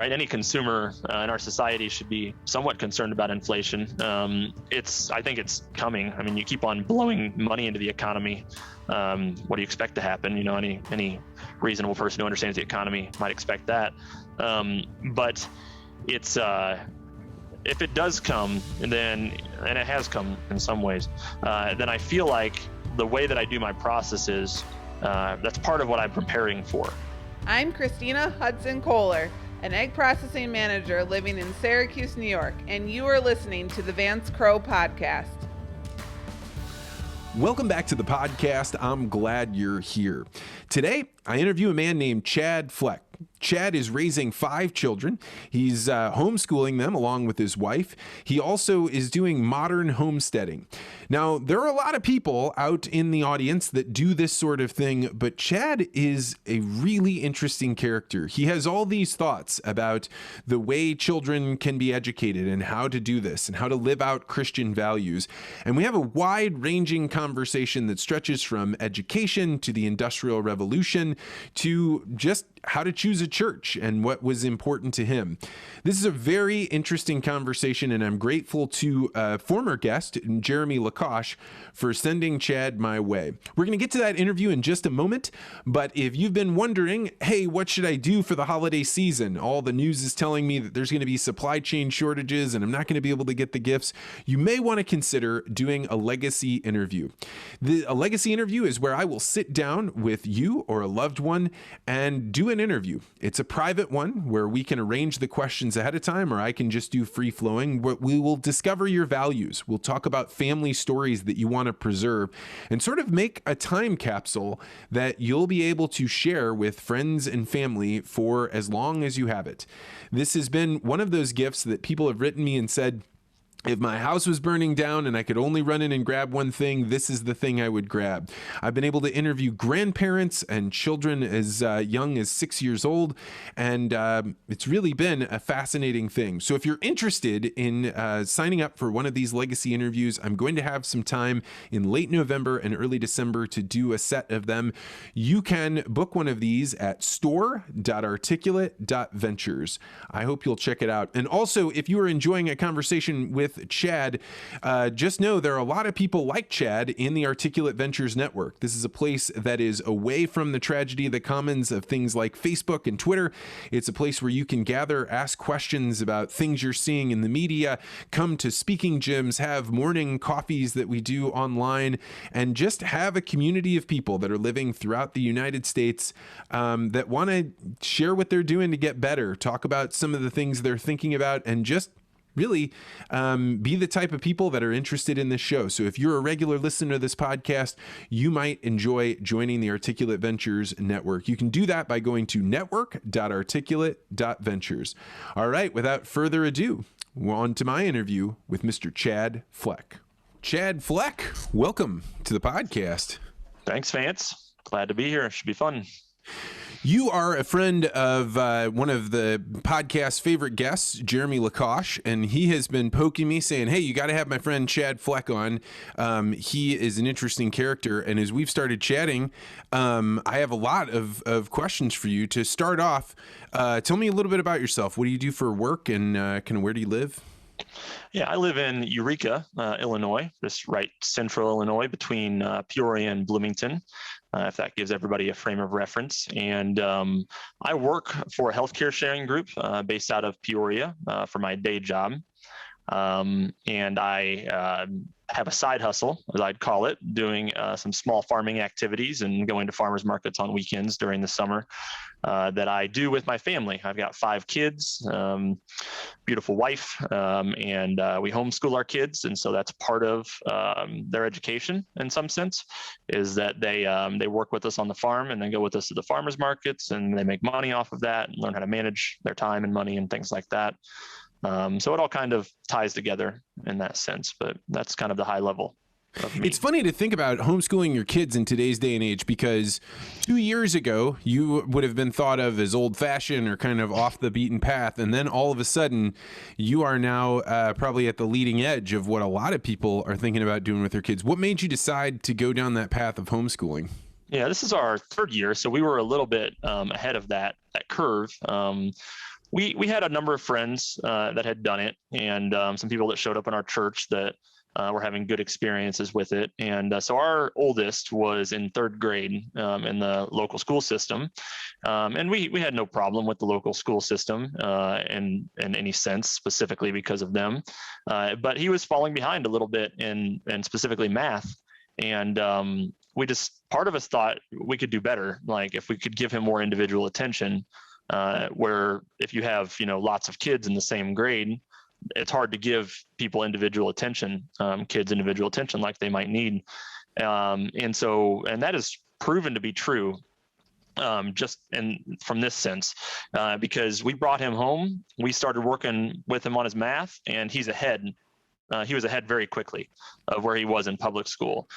right? Any consumer in our society should be somewhat concerned about inflation. I think it's coming. I mean, you keep on blowing money into the economy. What do you expect to happen? You know, any reasonable person who understands the economy might expect that. But it's if it does come, and it has come in some ways, then I feel like the way that I do my process is that's part of what I'm preparing for. I'm Christina Hudson Kohler, an egg processing manager living in Syracuse, New York, and you are listening to the Vance Crowe podcast. Welcome back to the podcast. I'm glad you're here. Today, I interview a man named Chad Fleck. Chad is raising 5 children. He's homeschooling them along with his wife. He also is doing modern homesteading. Now, there are a lot of people out in the audience that do this sort of thing, but Chad is a really interesting character. He has all these thoughts about the way children can be educated and how to do this and how to live out Christian values. And we have a wide-ranging conversation that stretches from education to the Industrial Revolution to just how to choose a church and what was important to him. This is a very interesting conversation, and I'm grateful to a former guest, Jeremy Lacoche, for sending Chad my way. We're going to get to that interview in just a moment, but if you've been wondering, hey, what should I do for the holiday season? All the news is telling me that there's going to be supply chain shortages and I'm not going to be able to get the gifts. You may want to consider doing a legacy interview. A legacy interview is where I will sit down with you or a loved one and do an interview. It's a private one where we can arrange the questions ahead of time, or I can just do free flowing. We will discover your values. We'll talk about family stories that you want to preserve and sort of make a time capsule that you'll be able to share with friends and family for as long as you have it. This has been one of those gifts that people have written me and said, if my house was burning down and I could only run in and grab one thing, this is the thing I would grab. I've been able to interview grandparents and children as young as 6 years old, and it's really been a fascinating thing. So if you're interested in signing up for one of these legacy interviews, I'm going to have some time in late November and early December to do a set of them. You can book one of these at store.articulate.ventures. I hope you'll check it out. And also, if you are enjoying a conversation with Chad, just know there are a lot of people like Chad in the Articulate Ventures network. This is a place that is away from the tragedy of the commons of things like Facebook and Twitter. It's a place where you can gather, ask questions about things you're seeing in the media, come to speaking gyms, have morning coffees that we do online, and just have a community of people that are living throughout the United States that want to share what they're doing to get better, talk about some of the things they're thinking about, and just really be the type of people that are interested in this show. So if you're a regular listener to this podcast, you might enjoy joining the Articulate Ventures network. You can do that by going to network.articulate.ventures. All right, without further ado, we're on to my interview with Mr. Chad Fleck. Chad Fleck, welcome to the podcast. Thanks, Vance. Glad to be here. It should be fun. You are a friend of one of the podcast's favorite guests, Jeremy Lacoche, and he has been poking me saying, hey, you got to have my friend Chad Fleck on. He is an interesting character, and as we've started chatting, I have a lot of questions for you. To start off, tell me a little bit about yourself. What do you do for work, and kind of where do you live? Yeah, I live in Eureka, Illinois, just right central Illinois between Peoria and Bloomington, if that gives everybody a frame of reference. And I work for a healthcare sharing group based out of Peoria for my day job. And I have a side hustle, as I'd call it, doing some small farming activities and going to farmers markets on weekends during the summer that I do with my family. I've got 5 kids, beautiful wife, and we homeschool our kids. And so that's part of their education in some sense, is that they work with us on the farm and then go with us to the farmers markets, and they make money off of that and learn how to manage their time and money and things like that. So it all kind of ties together in that sense, but that's kind of the high level of me. It's funny to think about homeschooling your kids in today's day and age, because 2 years ago, you would have been thought of as old-fashioned or kind of off the beaten path, and then all of a sudden, you are now probably at the leading edge of what a lot of people are thinking about doing with their kids. What made you decide to go down that path of homeschooling? Yeah, this is our 3rd year, so we were a little bit ahead of that curve. we had a number of friends that had done it, and some people that showed up in our church that were having good experiences with it. And so our oldest was in third grade in the local school system. And we had no problem with the local school system in any sense, specifically because of them. But he was falling behind a little bit in specifically math. And part of us thought we could do better. Like if we could give him more individual attention, where if you have, lots of kids in the same grade, it's hard to give people individual attention, kids individual attention like they might need. And that is proven to be true from this sense, because we brought him home, we started working with him on his math, and he's ahead. He was ahead very quickly of where he was in public school.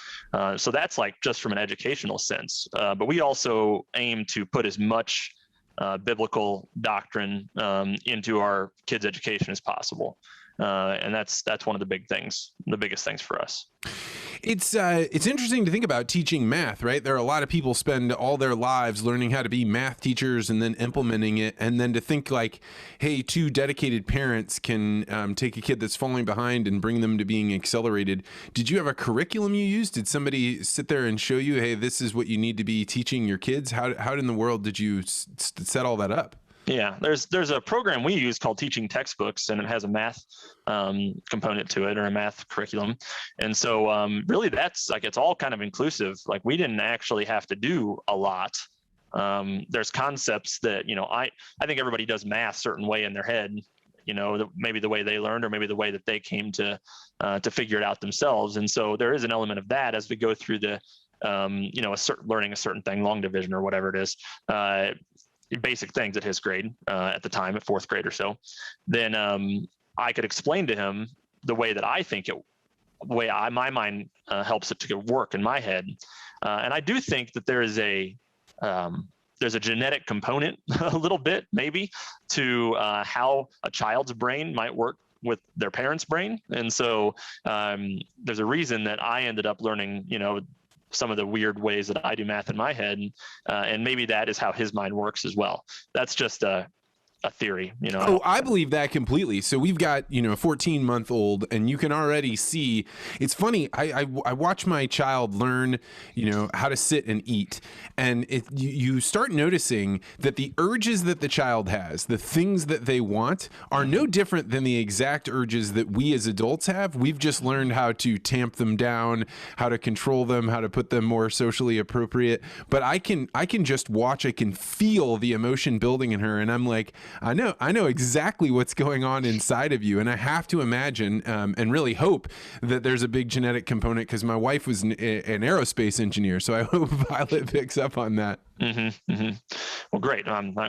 So that's like just from an educational sense. But we also aim to put as much biblical doctrine into our kids' education as possible. And that's one of the biggest things for us. It's interesting to think about teaching math, right? There are a lot of people spend all their lives learning how to be math teachers and then implementing it. And then to think like, hey, two dedicated parents can take a kid that's falling behind and bring them to being accelerated. Did you have a curriculum you used? Did somebody sit there and show you, hey, this is what you need to be teaching your kids? How in the world did you set all that up? Yeah, there's a program we use called Teaching Textbooks, and it has a math component to it, or a math curriculum. And so really that's like, it's all kind of inclusive. Like we didn't actually have to do a lot. There's concepts that, I think everybody does math a certain way in their head, maybe the way they learned, or maybe the way that they came to figure it out themselves. And so there is an element of that as we go through the, learning a certain thing, long division or whatever it is, basic things at his grade at the time, at fourth grade or so. Then I could explain to him the way that I think my mind helps it to work in my head. And I do think that there's a genetic component a little bit maybe to how a child's brain might work with their parents' brain. And so there's a reason that I ended up learning, some of the weird ways that I do math in my head. And maybe that is how his mind works as well. That's just a theory, Oh, I believe that completely. So we've got, a 14-month-old, and you can already see, it's funny. I watch my child learn, how to sit and eat. And you start noticing that the urges that the child has, the things that they want, are no different than the exact urges that we as adults have. We've just learned how to tamp them down, how to control them, how to put them more socially appropriate. But I can just watch, I can feel the emotion building in her. And I'm like, I know exactly what's going on inside of you. And I have to imagine and really hope that there's a big genetic component, because my wife was an aerospace engineer. So I hope Violet picks up on that. Mm-hmm, mm-hmm. Well, great.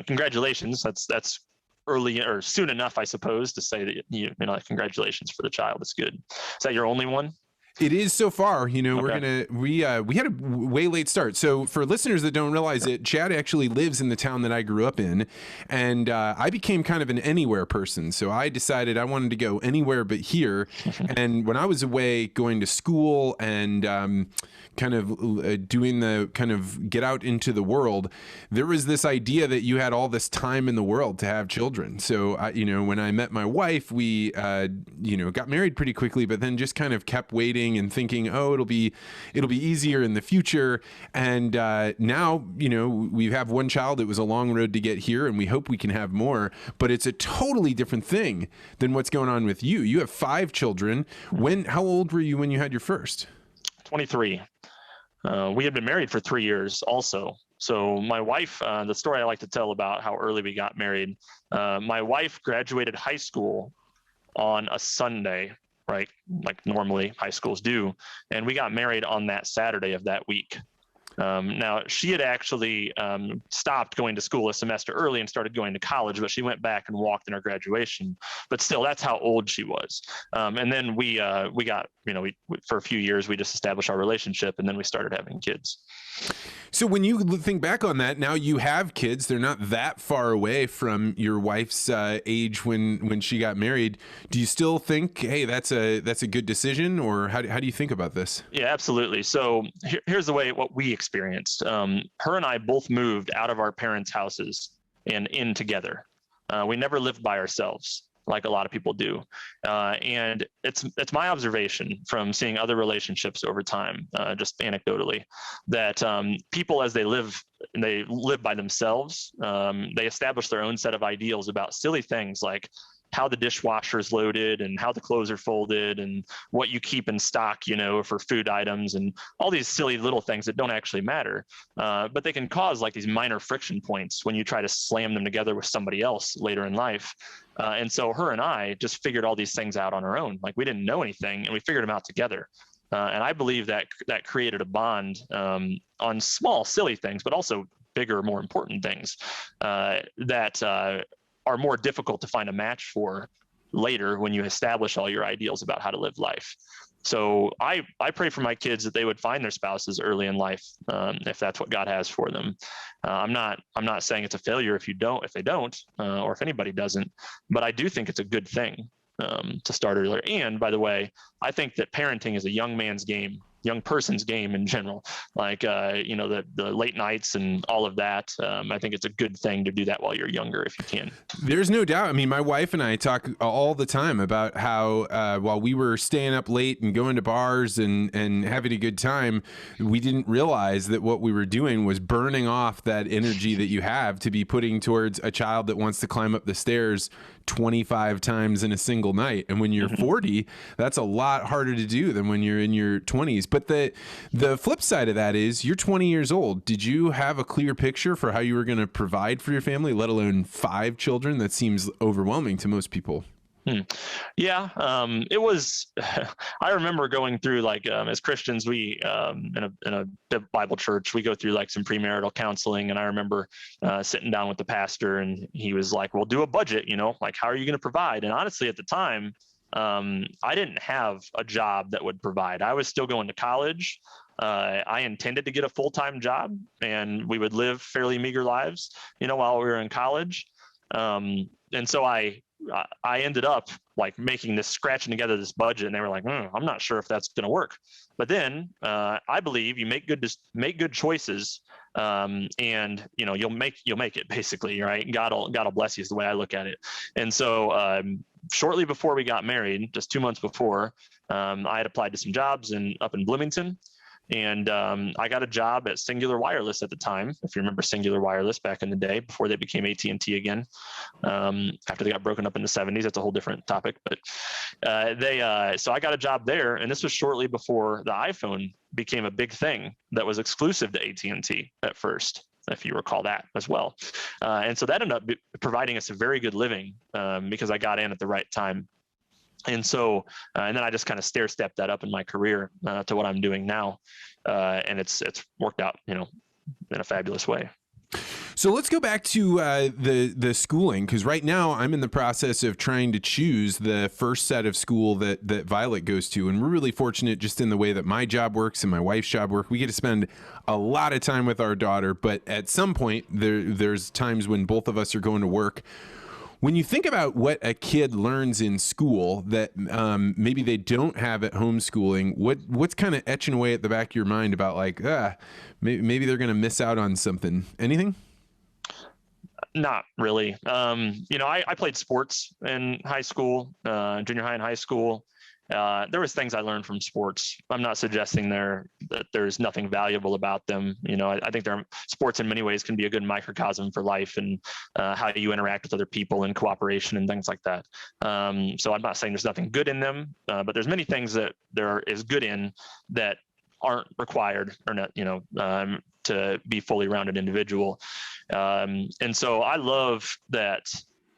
Congratulations. That's early or soon enough, I suppose, to say that, congratulations for the child. It's good. Is that your only one? It is so far. Okay. We had a way late start. So for listeners that don't realize it, Chad actually lives in the town that I grew up in, and I became kind of an anywhere person. So I decided I wanted to go anywhere but here. And when I was away going to school and kind of doing the kind of get out into the world, there was this idea that you had all this time in the world to have children. So when I met my wife, we got married pretty quickly, but then just kind of kept waiting and thinking, oh, it'll be easier in the future. And now, we have one child. It was a long road to get here, and we hope we can have more. But it's a totally different thing than what's going on with you. You have 5 children. How old were you when you had your first? 23. We had been married for 3 years also. So my wife, the story I like to tell about how early we got married, my wife graduated high school on a Sunday, right? Like normally high schools do. And we got married on that Saturday of that week. Now, she had actually stopped going to school a semester early and started going to college, but she went back and walked in her graduation. But still, that's how old she was. And then we got, for a few years, we just established our relationship, and then we started having kids. So when you think back on that, now you have kids. They're not that far away from your wife's age when she got married. Do you still think, hey, that's a good decision, or how do you think about this? Yeah, absolutely. So here's the way what we experienced. Her and I both moved out of our parents' houses and in together. We never lived by ourselves like a lot of people do. And it's my observation from seeing other relationships over time, just anecdotally, that people, as they live by themselves, they establish their own set of ideals about silly things like how the dishwasher is loaded and how the clothes are folded and what you keep in stock, for food items and all these silly little things that don't actually matter. But they can cause like these minor friction points when you try to slam them together with somebody else later in life. And so her and I just figured all these things out on our own. Like we didn't know anything and we figured them out together. And I believe that created a bond on small, silly things, but also bigger, more important things that are more difficult to find a match for later when you establish all your ideals about how to live life. So I pray for my kids that they would find their spouses early in life, if that's what God has for them. I'm not saying it's a failure if they don't, or if anybody doesn't, but I do think it's a good thing to start earlier. And by the way, I think that parenting is a young man's game, young person's game in general, like, the late nights and all of that. I think it's a good thing to do that while you're younger, if you can. There's no doubt. I mean, my wife and I talk all the time about how while we were staying up late and going to bars and having a good time, we didn't realize that what we were doing was burning off that energy that you have to be putting towards a child that wants to climb up the stairs 25 times in a single night. And when you're 40, that's a lot harder to do than when you're in your 20s. But the flip side of that is you're 20 years old. Did you have a clear picture for how you were going to provide for your family, let alone 5 children? That seems overwhelming to most people. Yeah, it was. I remember going through like as Christians, we in a Bible church, we go through like some premarital counseling, and I remember sitting down with the pastor, and he was like, "Well, do a budget, like how are you going to provide?" And honestly, at the time, I didn't have a job that would provide. I was still going to college. I intended to get a full-time job, and we would live fairly meager lives, while we were in college. And so I ended up like scratching together this budget, and they were like, I'm not sure if that's going to work. But then I believe you make good choices, and you'll make it basically, right? God will bless you is the way I look at it. And so shortly before we got married, just 2 months before, I had applied to some jobs up in Bloomington. And I got a job at Singular Wireless at the time, if you remember Singular Wireless back in the day, before they became AT&T again, after they got broken up in the 70s. That's a whole different topic. But so I got a job there, and this was shortly before the iPhone became a big thing that was exclusive to AT&T at first, if you recall that as well. And so that ended up providing us a very good living because I got in at the right time. And so, and then I just kind of stair-stepped that up in my career to what I'm doing now. And it's worked out, in a fabulous way. So let's go back to the schooling, because right now I'm in the process of trying to choose the first set of school that Violet goes to. And we're really fortunate just in the way that my job works and my wife's job work. We get to spend a lot of time with our daughter, but at some point there's times when both of us are going to work. When you think about what a kid learns in school that maybe they don't have at homeschooling, what's kind of etching away at the back of your mind about like, maybe they're going to miss out on something? Anything? Not really. I played sports in high school, junior high and high school. There was things I learned from sports. I'm not suggesting that there's nothing valuable about them. I think sports in many ways can be a good microcosm for life and how you interact with other people and cooperation and things like that. So I'm not saying there's nothing good in them, but there's many things that there is good in that aren't required or not, to be fully rounded individual. And so I love that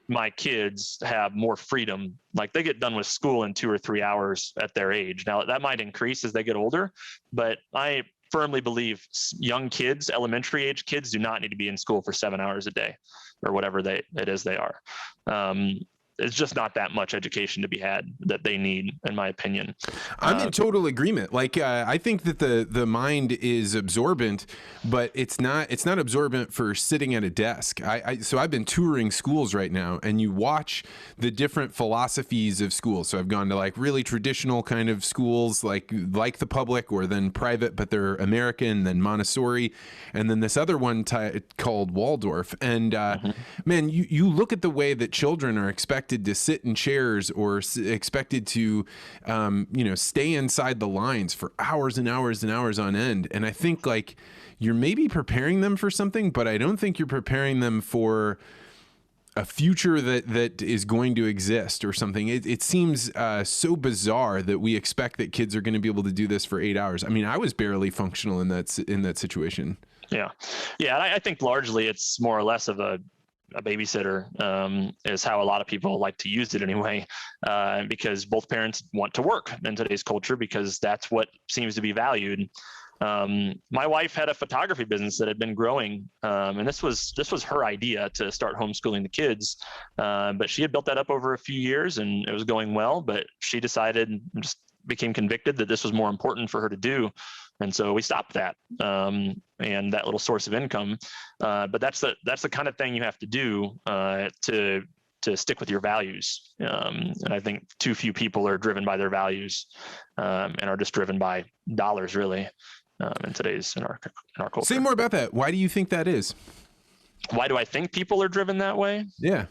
my kids have more freedom. Like they get done with school in 2 or 3 hours at their age. Now that might increase as they get older, but I firmly believe young kids, elementary age kids, do not need to be in school for 7 hours a day or whatever it is they are. it's just not that much education to be had that they need, in my opinion. I'm in total agreement. Like, I think that the mind is absorbent, but it's not absorbent for sitting at a desk. So I've been touring schools right now, and you watch the different philosophies of schools. So I've gone to like really traditional kind of schools, like the public, or then private, but they're American, then Montessori, and then this other one called Waldorf. And man, you look at the way that children are expected to sit in chairs or expected to, stay inside the lines for hours and hours and hours on end. And I think like you're maybe preparing them for something, but I don't think you're preparing them for a future that is going to exist or something. It seems so bizarre that we expect that kids are going to be able to do this for 8 hours. I mean, I was barely functional in that situation. Yeah. And I think largely it's more or less of a babysitter, is how a lot of people like to use it anyway, because both parents want to work in today's culture because that's what seems to be valued. My wife had a photography business that had been growing, and this was her idea to start homeschooling the kids, but she had built that up over a few years and it was going well, but she decided, just became convicted that this was more important for her to do. And so we stopped that, and that little source of income. But that's the kind of thing you have to do to stick with your values. And I think too few people are driven by their values, and are just driven by dollars, really, in our culture. Say more about that. Why do you think that is? Why do I think people are driven that way? Yeah.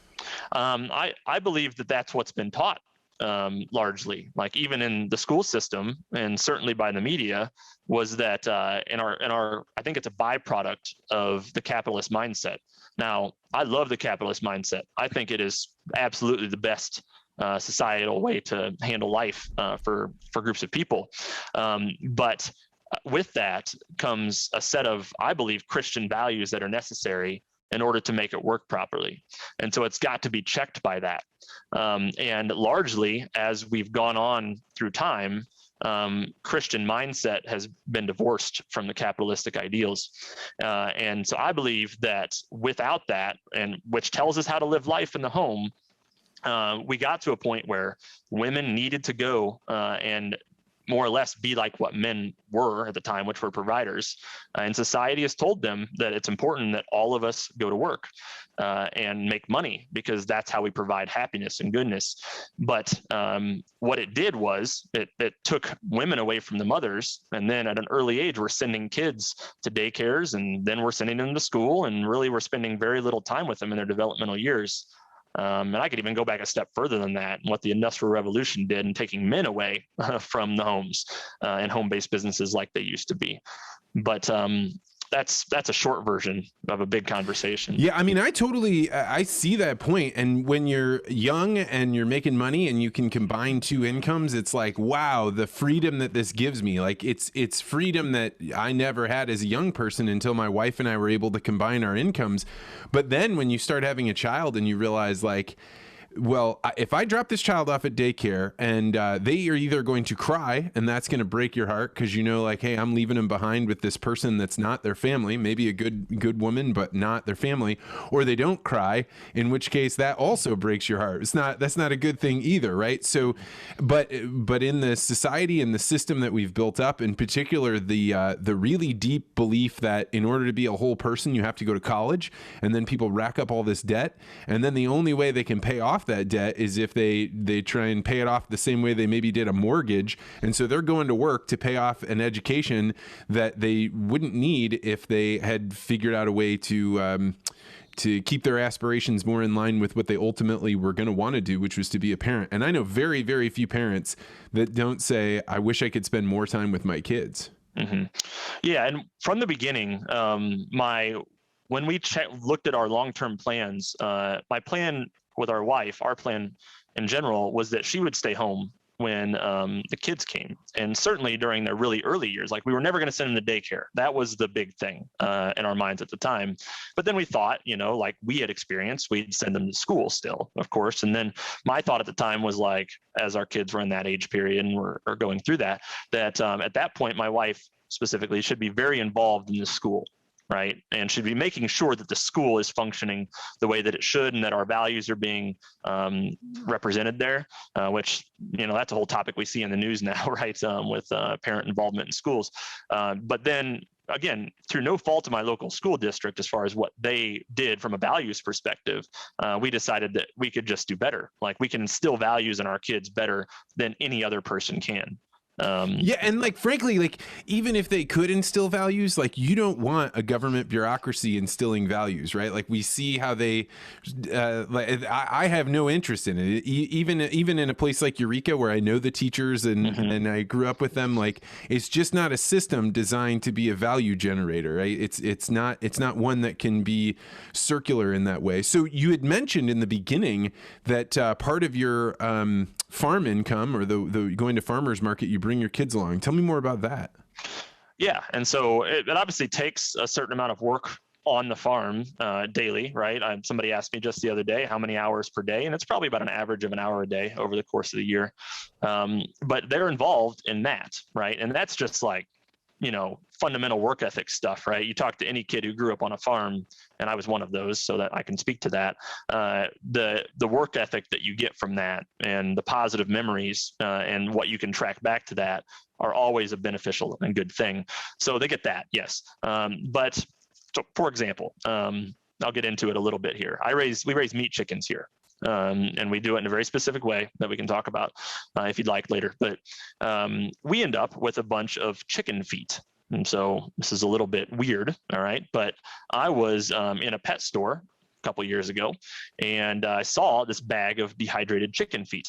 I believe that that's what's been taught, largely, like even in the school system and certainly by the media, was that in our I think it's a byproduct of the capitalist mindset. Now, I love the capitalist mindset. I think it is absolutely the best societal way to handle life for groups of people. But with that comes a set of, I believe, Christian values that are necessary in order to make it work properly. And so it's got to be checked by that. And largely, as we've gone on through time, Christian mindset has been divorced from the capitalistic ideals. And so I believe that without that, and which tells us how to live life in the home, we got to a point where women needed to go and more or less be like what men were at the time, which were providers. And society has told them that it's important that all of us go to work and make money, because that's how we provide happiness and goodness. But what it did was it took women away from the mothers. And then at an early age, we're sending kids to daycares, and then we're sending them to school. And really, we're spending very little time with them in their developmental years. And I could even go back a step further than that, and what the Industrial Revolution did in taking men away from the homes and home-based businesses like they used to be. But that's a short version of a big conversation. Yeah, I mean, I see that point. And when you're young and you're making money and you can combine two incomes, it's like, wow, the freedom that this gives me. Like it's freedom that I never had as a young person until my wife and I were able to combine our incomes. But then when you start having a child and you realize, like, well, if I drop this child off at daycare and they are either going to cry, and that's going to break your heart because, like, hey, I'm leaving them behind with this person that's not their family, maybe a good woman, but not their family, or they don't cry, in which case that also breaks your heart. That's not a good thing either, right? So, but in the society and the system that we've built up, in particular, the really deep belief that in order to be a whole person, you have to go to college, and then people rack up all this debt, and then the only way they can pay off that debt is if they try and pay it off the same way they maybe did a mortgage. And so they're going to work to pay off an education that they wouldn't need if they had figured out a way to keep their aspirations more in line with what they ultimately were going to want to do, which was to be a parent. And I know very, very few parents that don't say, I wish I could spend more time with my kids. Mm-hmm. Yeah. And from the beginning, when we looked at our long-term plans, my plan with our wife, our plan in general, was that she would stay home when the kids came. And certainly during their really early years, like we were never going to send them to daycare. That was the big thing in our minds at the time. But then we thought, like we had experienced, we'd send them to school still, of course. And then my thought at the time was like, as our kids were in that age period and were going through that at that point, my wife specifically should be very involved in the school. right? And should be making sure that the school is functioning the way that it should and that our values are being represented there, which, that's a whole topic we see in the news now, right? With parent involvement in schools. But then again, through no fault of my local school district, as far as what they did from a values perspective, we decided that we could just do better. Like, we can instill values in our kids better than any other person can. Yeah, and like, frankly, like, even if they could instill values, like, you don't want a government bureaucracy instilling values, right? Like, we see how they I have no interest in it. Even in a place like Eureka, where I know the teachers and I grew up with them, like, it's just not a system designed to be a value generator, right? It's not one that can be circular in that way. So you had mentioned in the beginning that part of your farm income, or the going to farmers market, you bring your kids along. Tell me more about that. Yeah, and so it obviously takes a certain amount of work on the farm daily, right? Somebody asked me just the other day how many hours per day, and it's probably about an average of an hour a day over the course of the year. But they're involved in that, right? And that's just like, fundamental work ethic stuff, right? You talk to any kid who grew up on a farm, and I was one of those, so that I can speak to that. The work ethic that you get from that, and the positive memories, and what you can track back to that, are always a beneficial and good thing. So they get that, yes. But so, for example, I'll get into it a little bit here. We raise meat chickens here. And we do it in a very specific way that we can talk about if you'd like later. But we end up with a bunch of chicken feet. And so this is a little bit weird, all right? But I was in a pet store a couple years ago, and I saw this bag of dehydrated chicken feet.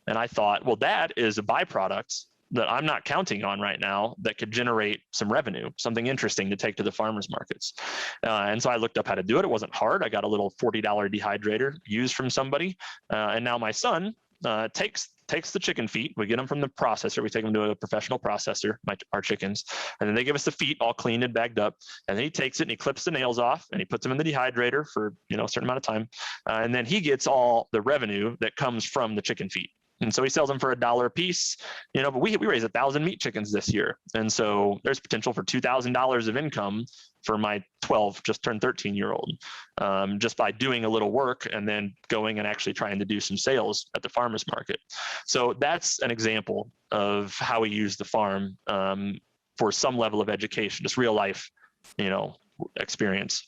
And I thought, well, that is a byproduct that I'm not counting on right now that could generate some revenue, something interesting to take to the farmers markets. And so I looked up how to do it. It wasn't hard. I got a little $40 dehydrator used from somebody. And now my son takes the chicken feet. We get them from the processor. We take them to a professional processor, our chickens, and then they give us the feet all cleaned and bagged up. And then he takes it and he clips the nails off and he puts them in the dehydrator for a certain amount of time. And then he gets all the revenue that comes from the chicken feet. And so he sells them for $1 a piece, but we raised 1,000 meat chickens this year. And so there's potential for $2,000 of income for my 12, just turned 13-year-old, just by doing a little work and then going and actually trying to do some sales at the farmer's market. So that's an example of how we use the farm for some level of education, just real life, experience.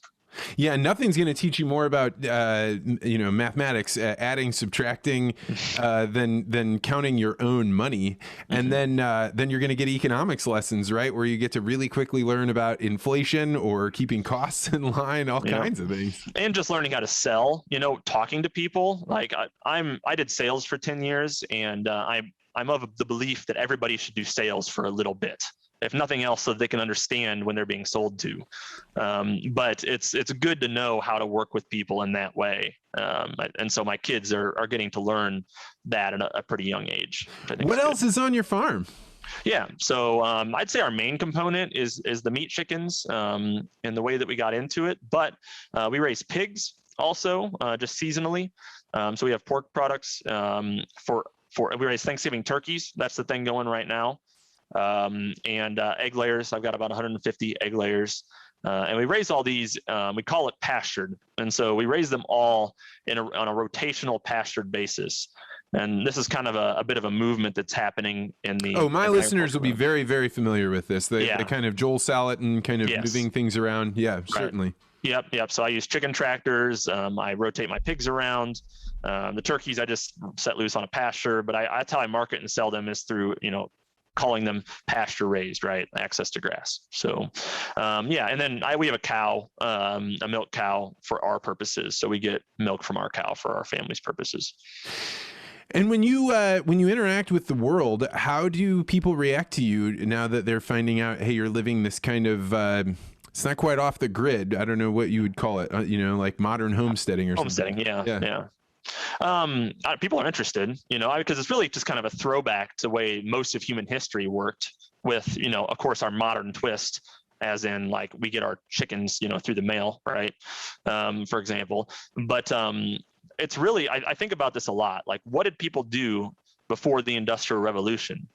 Yeah, nothing's going to teach you more about mathematics, adding, subtracting, than counting your own money, and then you're going to get economics lessons, right, where you get to really quickly learn about inflation or keeping costs in line, all kinds of things, and just learning how to sell. Talking to people. Like I did sales for 10 years, and I'm of the belief that everybody should do sales for a little bit, if nothing else, so they can understand when they're being sold to. But it's good to know how to work with people in that way. And so my kids are getting to learn that at a pretty young age. What else is on your farm? Yeah, so I'd say our main component is the meat chickens, and the way that we got into it. But we raise pigs also, just seasonally. So we have pork products we raise Thanksgiving turkeys. That's the thing going right now. And egg layers. I've got about 150 egg layers. And we raise all these, we call it pastured. And so we raise them all on a rotational pastured basis. And this is kind of a bit of a movement that's happening in the... Oh, my listeners will be very, very familiar with this. They kind of Joel Salatin and kind of moving things around. Yeah, right. Certainly. Yep. So I use chicken tractors. I rotate my pigs around. The turkeys I just set loose on a pasture, but that's how I market and sell them, is through, calling them pasture raised, right? Access to grass. So, and then we have a cow, a milk cow for our purposes. So we get milk from our cow for our family's purposes. And when you interact with the world, how do people react to you now that they're finding out, hey, you're living this kind of, it's not quite off the grid. I don't know what you would call it, like modern homesteading or something. Homesteading, yeah. People are interested, because it's really just kind of a throwback to the way most of human history worked, with, of course, our modern twist, as in like we get our chickens, through the mail, right? For example. But it's really, I think about this a lot. Like, what did people do before the Industrial Revolution?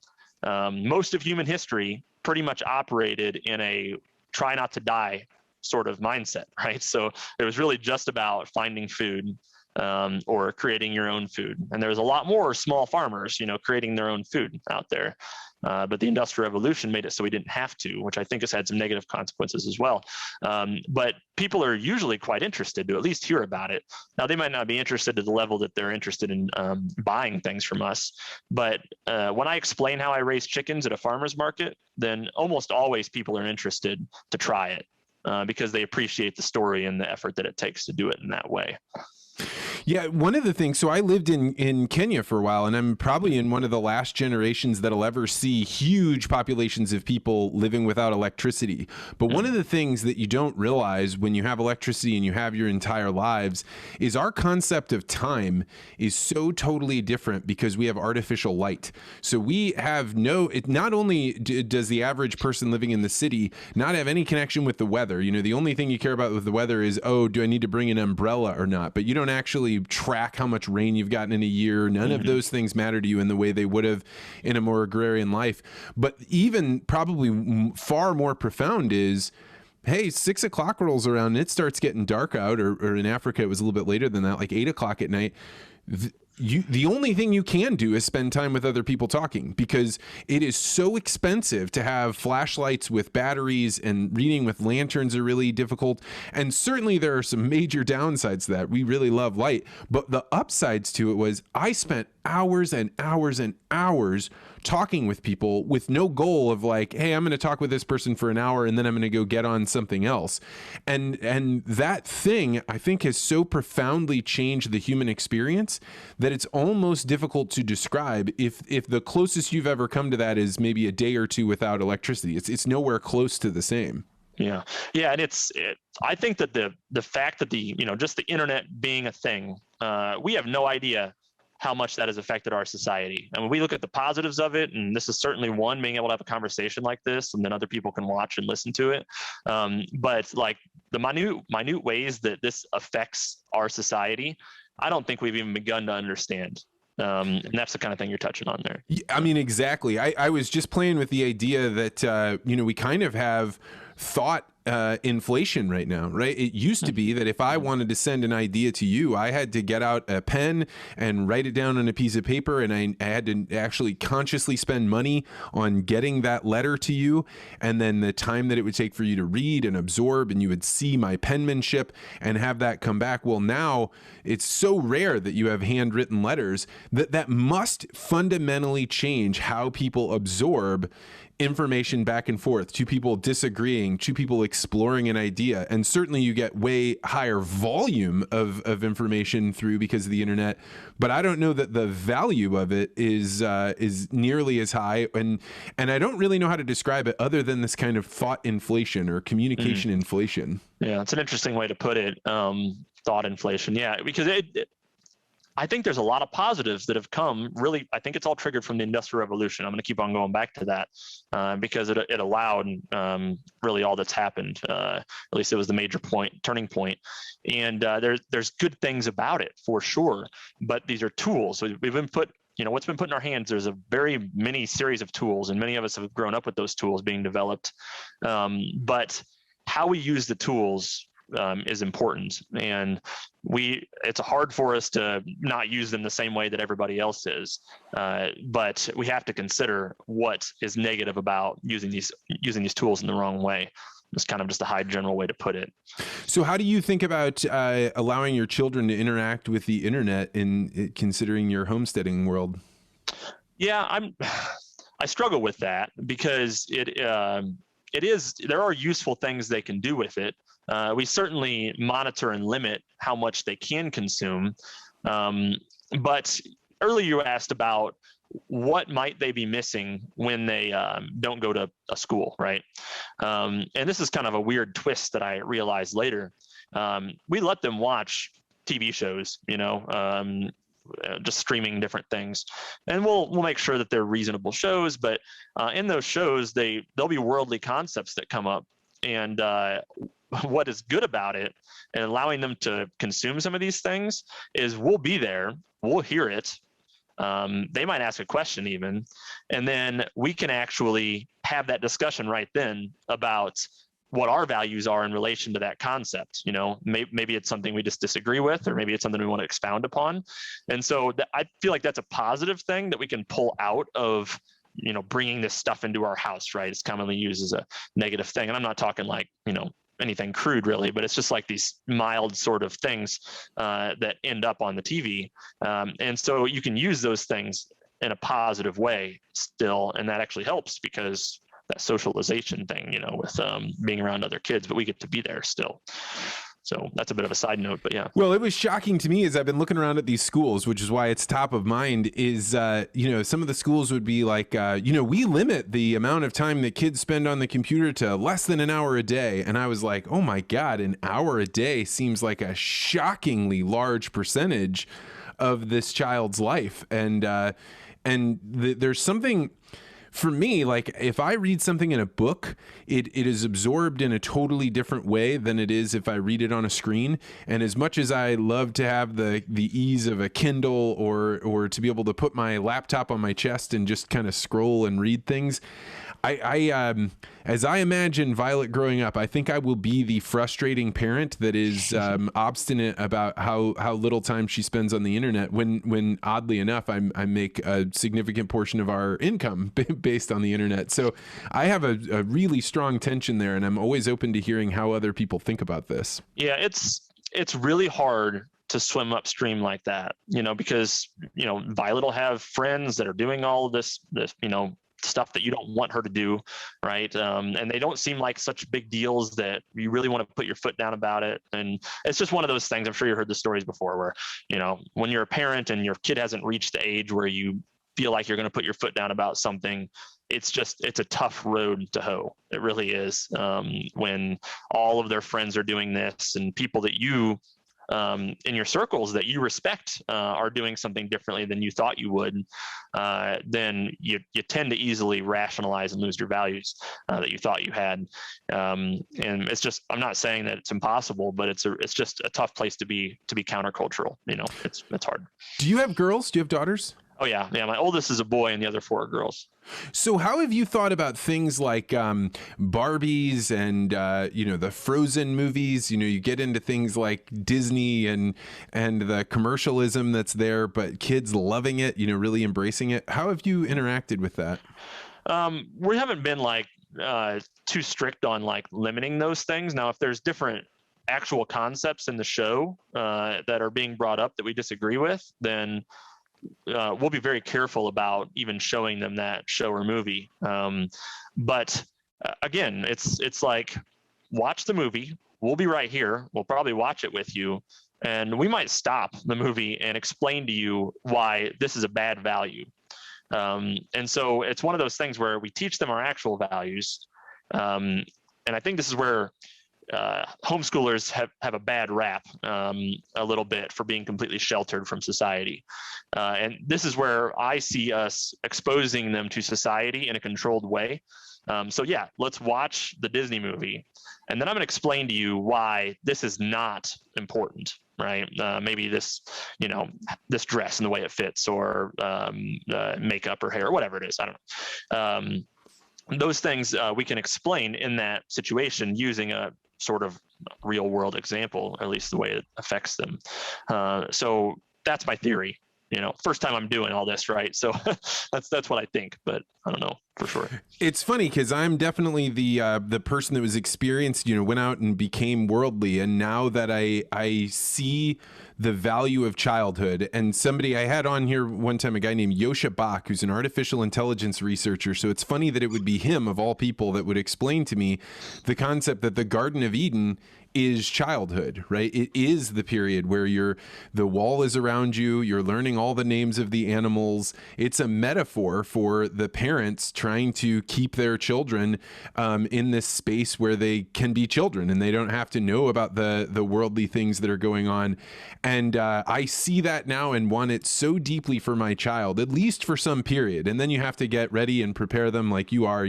Most of human history pretty much operated in a try not to die sort of mindset, right? So it was really just about finding food, or creating your own food. And there's a lot more small farmers, creating their own food out there. But the Industrial Revolution made it so we didn't have to, which I think has had some negative consequences as well. But people are usually quite interested to at least hear about it. Now, they might not be interested to the level that they're interested in buying things from us. But when I explain how I raise chickens at a farmer's market, then almost always people are interested to try it because they appreciate the story and the effort that it takes to do it in that way. Yeah, one of the things, so I lived in Kenya for a while, and I'm probably in one of the last generations that'll ever see huge populations of people living without electricity. But one of the things that you don't realize when you have electricity and you have your entire lives is our concept of time is so totally different because we have artificial light. So we have not only does the average person living in the city not have any connection with the weather, the only thing you care about with the weather is, oh, do I need to bring an umbrella or not? But you don't actually track how much rain you've gotten in a year. None of those things matter to you in the way they would have in a more agrarian life. But even probably far more profound is, hey, 6 o'clock rolls around and it starts getting dark out, or in Africa it was a little bit later than that, like 8 o'clock at night. The only thing you can do is spend time with other people talking, because it is so expensive to have flashlights with batteries, and reading with lanterns are really difficult. And certainly there are some major downsides to that. We really love light, but the upsides to it was I spent hours and hours and hours talking with people with no goal of like, hey, I'm going to talk with this person for an hour and then I'm going to go get on something else. And that thing, I think, has so profoundly changed the human experience that it's almost difficult to describe. If the closest you've ever come to that is maybe a day or two without electricity, it's nowhere close to the same. Yeah. And I think that the fact that just the internet being a thing, we have no idea how much that has affected our society. I mean, we look at the positives of it, and this is certainly one, being able to have a conversation like this, and then other people can watch and listen to it. But like the minute ways that this affects our society, I don't think we've even begun to understand. And that's the kind of thing you're touching on there. I mean, exactly. I was just playing with the idea that, we kind of have thought inflation right now, right? It used to be that if I wanted to send an idea to you, I had to get out a pen and write it down on a piece of paper, and I had to actually consciously spend money on getting that letter to you, and then the time that it would take for you to read and absorb, and you would see my penmanship and have that come back. Well, now it's so rare that you have handwritten letters that must fundamentally change how people absorb information back and forth, two people disagreeing, two people exploring an idea. And certainly you get way higher volume of information through because of the internet, but I don't know that the value of it is nearly as high. And I don't really know how to describe it other than this kind of thought inflation or communication inflation. Yeah, it's an interesting way to put it. Thought inflation. Yeah, because I think there's a lot of positives that have come. Really, I think it's all triggered from the Industrial Revolution. I'm going to keep on going back to that because it allowed really all that's happened. At least it was the major turning point. And there's good things about it for sure. But these are tools. So we've been what's been put in our hands. There's a very many series of tools, and many of us have grown up with those tools being developed. But how we use the tools is important, and it's hard for us to not use them the same way that everybody else is. But we have to consider what is negative about using these tools in the wrong way. It's kind of just a high general way to put it. So how do you think about allowing your children to interact with the internet in considering your homesteading world? Yeah, I struggle with that because there are useful things they can do with it. We certainly monitor and limit how much they can consume. But earlier you asked about what might they be missing when they don't go to a school, right? And this is kind of a weird twist that I realized later. We let them watch TV shows, just streaming different things, and we'll make sure that they're reasonable shows. But in those shows, there'll be worldly concepts that come up, and what is good about it and allowing them to consume some of these things is we'll be there, we'll hear it. They might ask a question even, and then we can actually have that discussion right then about what our values are in relation to that concept. Maybe it's something we just disagree with, or maybe it's something we want to expound upon. And so I feel like that's a positive thing that we can pull out of, bringing this stuff into our house, right? It's commonly used as a negative thing. And I'm not talking like, anything crude really, but it's just like these mild sort of things that end up on the TV. And so you can use those things in a positive way still. And that actually helps because that socialization thing, with being around other kids, but we get to be there still. So that's a bit of a side note, but yeah. Well, it was shocking to me as I've been looking around at these schools, which is why it's top of mind, is, some of the schools would be like, we limit the amount of time that kids spend on the computer to less than an hour a day. And I was like, oh my God, an hour a day seems like a shockingly large percentage of this child's life. And there's something... For me, like if I read something in a book, it is absorbed in a totally different way than it is if I read it on a screen. And as much as I love to have the ease of a Kindle or to be able to put my laptop on my chest and just kind of scroll and read things, I as I imagine Violet growing up, I think I will be the frustrating parent that is obstinate about how little time she spends on the internet when oddly enough, I make a significant portion of our income based on the internet. So I have a really strong tension there, and I'm always open to hearing how other people think about this. Yeah, it's really hard to swim upstream like that, because, Violet will have friends that are doing all of this, stuff that you don't want her to do, right? And they don't seem like such big deals that you really want to put your foot down about it. And it's just one of those things, I'm sure you heard the stories before, where, when you're a parent and your kid hasn't reached the age where you feel like you're going to put your foot down about something, it's a tough road to hoe. It really is. When all of their friends are doing this and people that you in your circles that you respect are doing something differently than you thought you would, then you tend to easily rationalize and lose your values that you thought you had. And it's just, I'm not saying that it's impossible, but it's just a tough place to be countercultural. It's hard. Do you have girls? Do you have daughters? Oh yeah. My oldest is a boy and the other 4 are girls. So how have you thought about things like Barbies and the Frozen movies? You get into things like Disney and the commercialism that's there, but kids loving it, really embracing it. How have you interacted with that? We haven't been like too strict on like limiting those things. Now, if there's different actual concepts in the show that are being brought up that we disagree with, then we'll be very careful about even showing them that show or movie. But again, it's like, watch the movie. We'll be right here. We'll probably watch it with you. And we might stop the movie and explain to you why this is a bad value. And so it's one of those things where we teach them our actual values. And I think this is where homeschoolers have a bad rap a little bit for being completely sheltered from society. And this is where I see us exposing them to society in a controlled way. So yeah, let's watch the Disney movie. And then I'm going to explain to you why this is not important, right? Maybe this, this dress and the way it fits, or makeup or hair, or whatever it is. I don't know. Those things we can explain in that situation using a sort of real world example, or at least the way it affects them. So that's my theory. First time I'm doing all this, right? So that's what I think, but I don't know for sure. It's funny because I'm definitely the person that was experienced, went out and became worldly, and now that I see the value of childhood. And somebody I had on here one time, a guy named Yosha Bach, who's an artificial intelligence researcher. So it's funny that it would be him of all people that would explain to me the concept that the Garden of Eden is childhood, right? It is the period where the wall is around you, you're learning all the names of the animals. It's a metaphor for the parents trying to keep their children in this space where they can be children and they don't have to know about the worldly things that are going on. And I see that now and want it so deeply for my child, at least for some period. And then you have to get ready and prepare them like you are,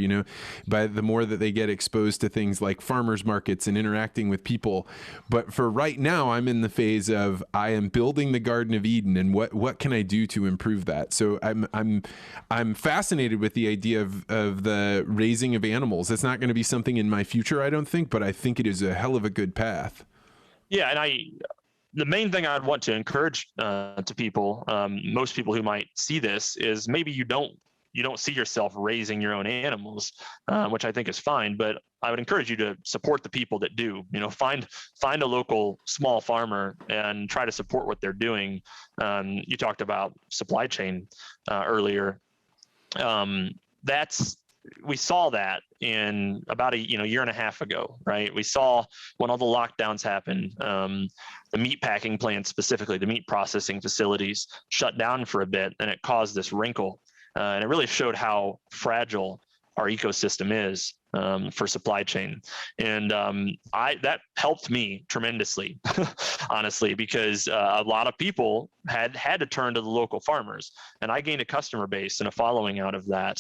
but the more that they get exposed to things like farmers markets and interacting with people people. But for right now, I'm in the phase of I am building the Garden of Eden, and what can I do to improve that? So I'm fascinated with the idea of the raising of animals. It's not going to be something in my future, I don't think, but I think it is a hell of a good path. Yeah, and the main thing I'd want to encourage to people, most people who might see this, is maybe you don't see yourself raising your own animals, which I think is fine. But I would encourage you to support the people that do. Find a local small farmer and try to support what they're doing. You talked about supply chain earlier. We saw that in about a year and a half ago, right? We saw when all the lockdowns happened, the meat packing plants, specifically the meat processing facilities, shut down for a bit, and it caused this wrinkle. And it really showed how fragile our ecosystem is for supply chain. And that helped me tremendously, honestly, because a lot of people had to turn to the local farmers. And I gained a customer base and a following out of that,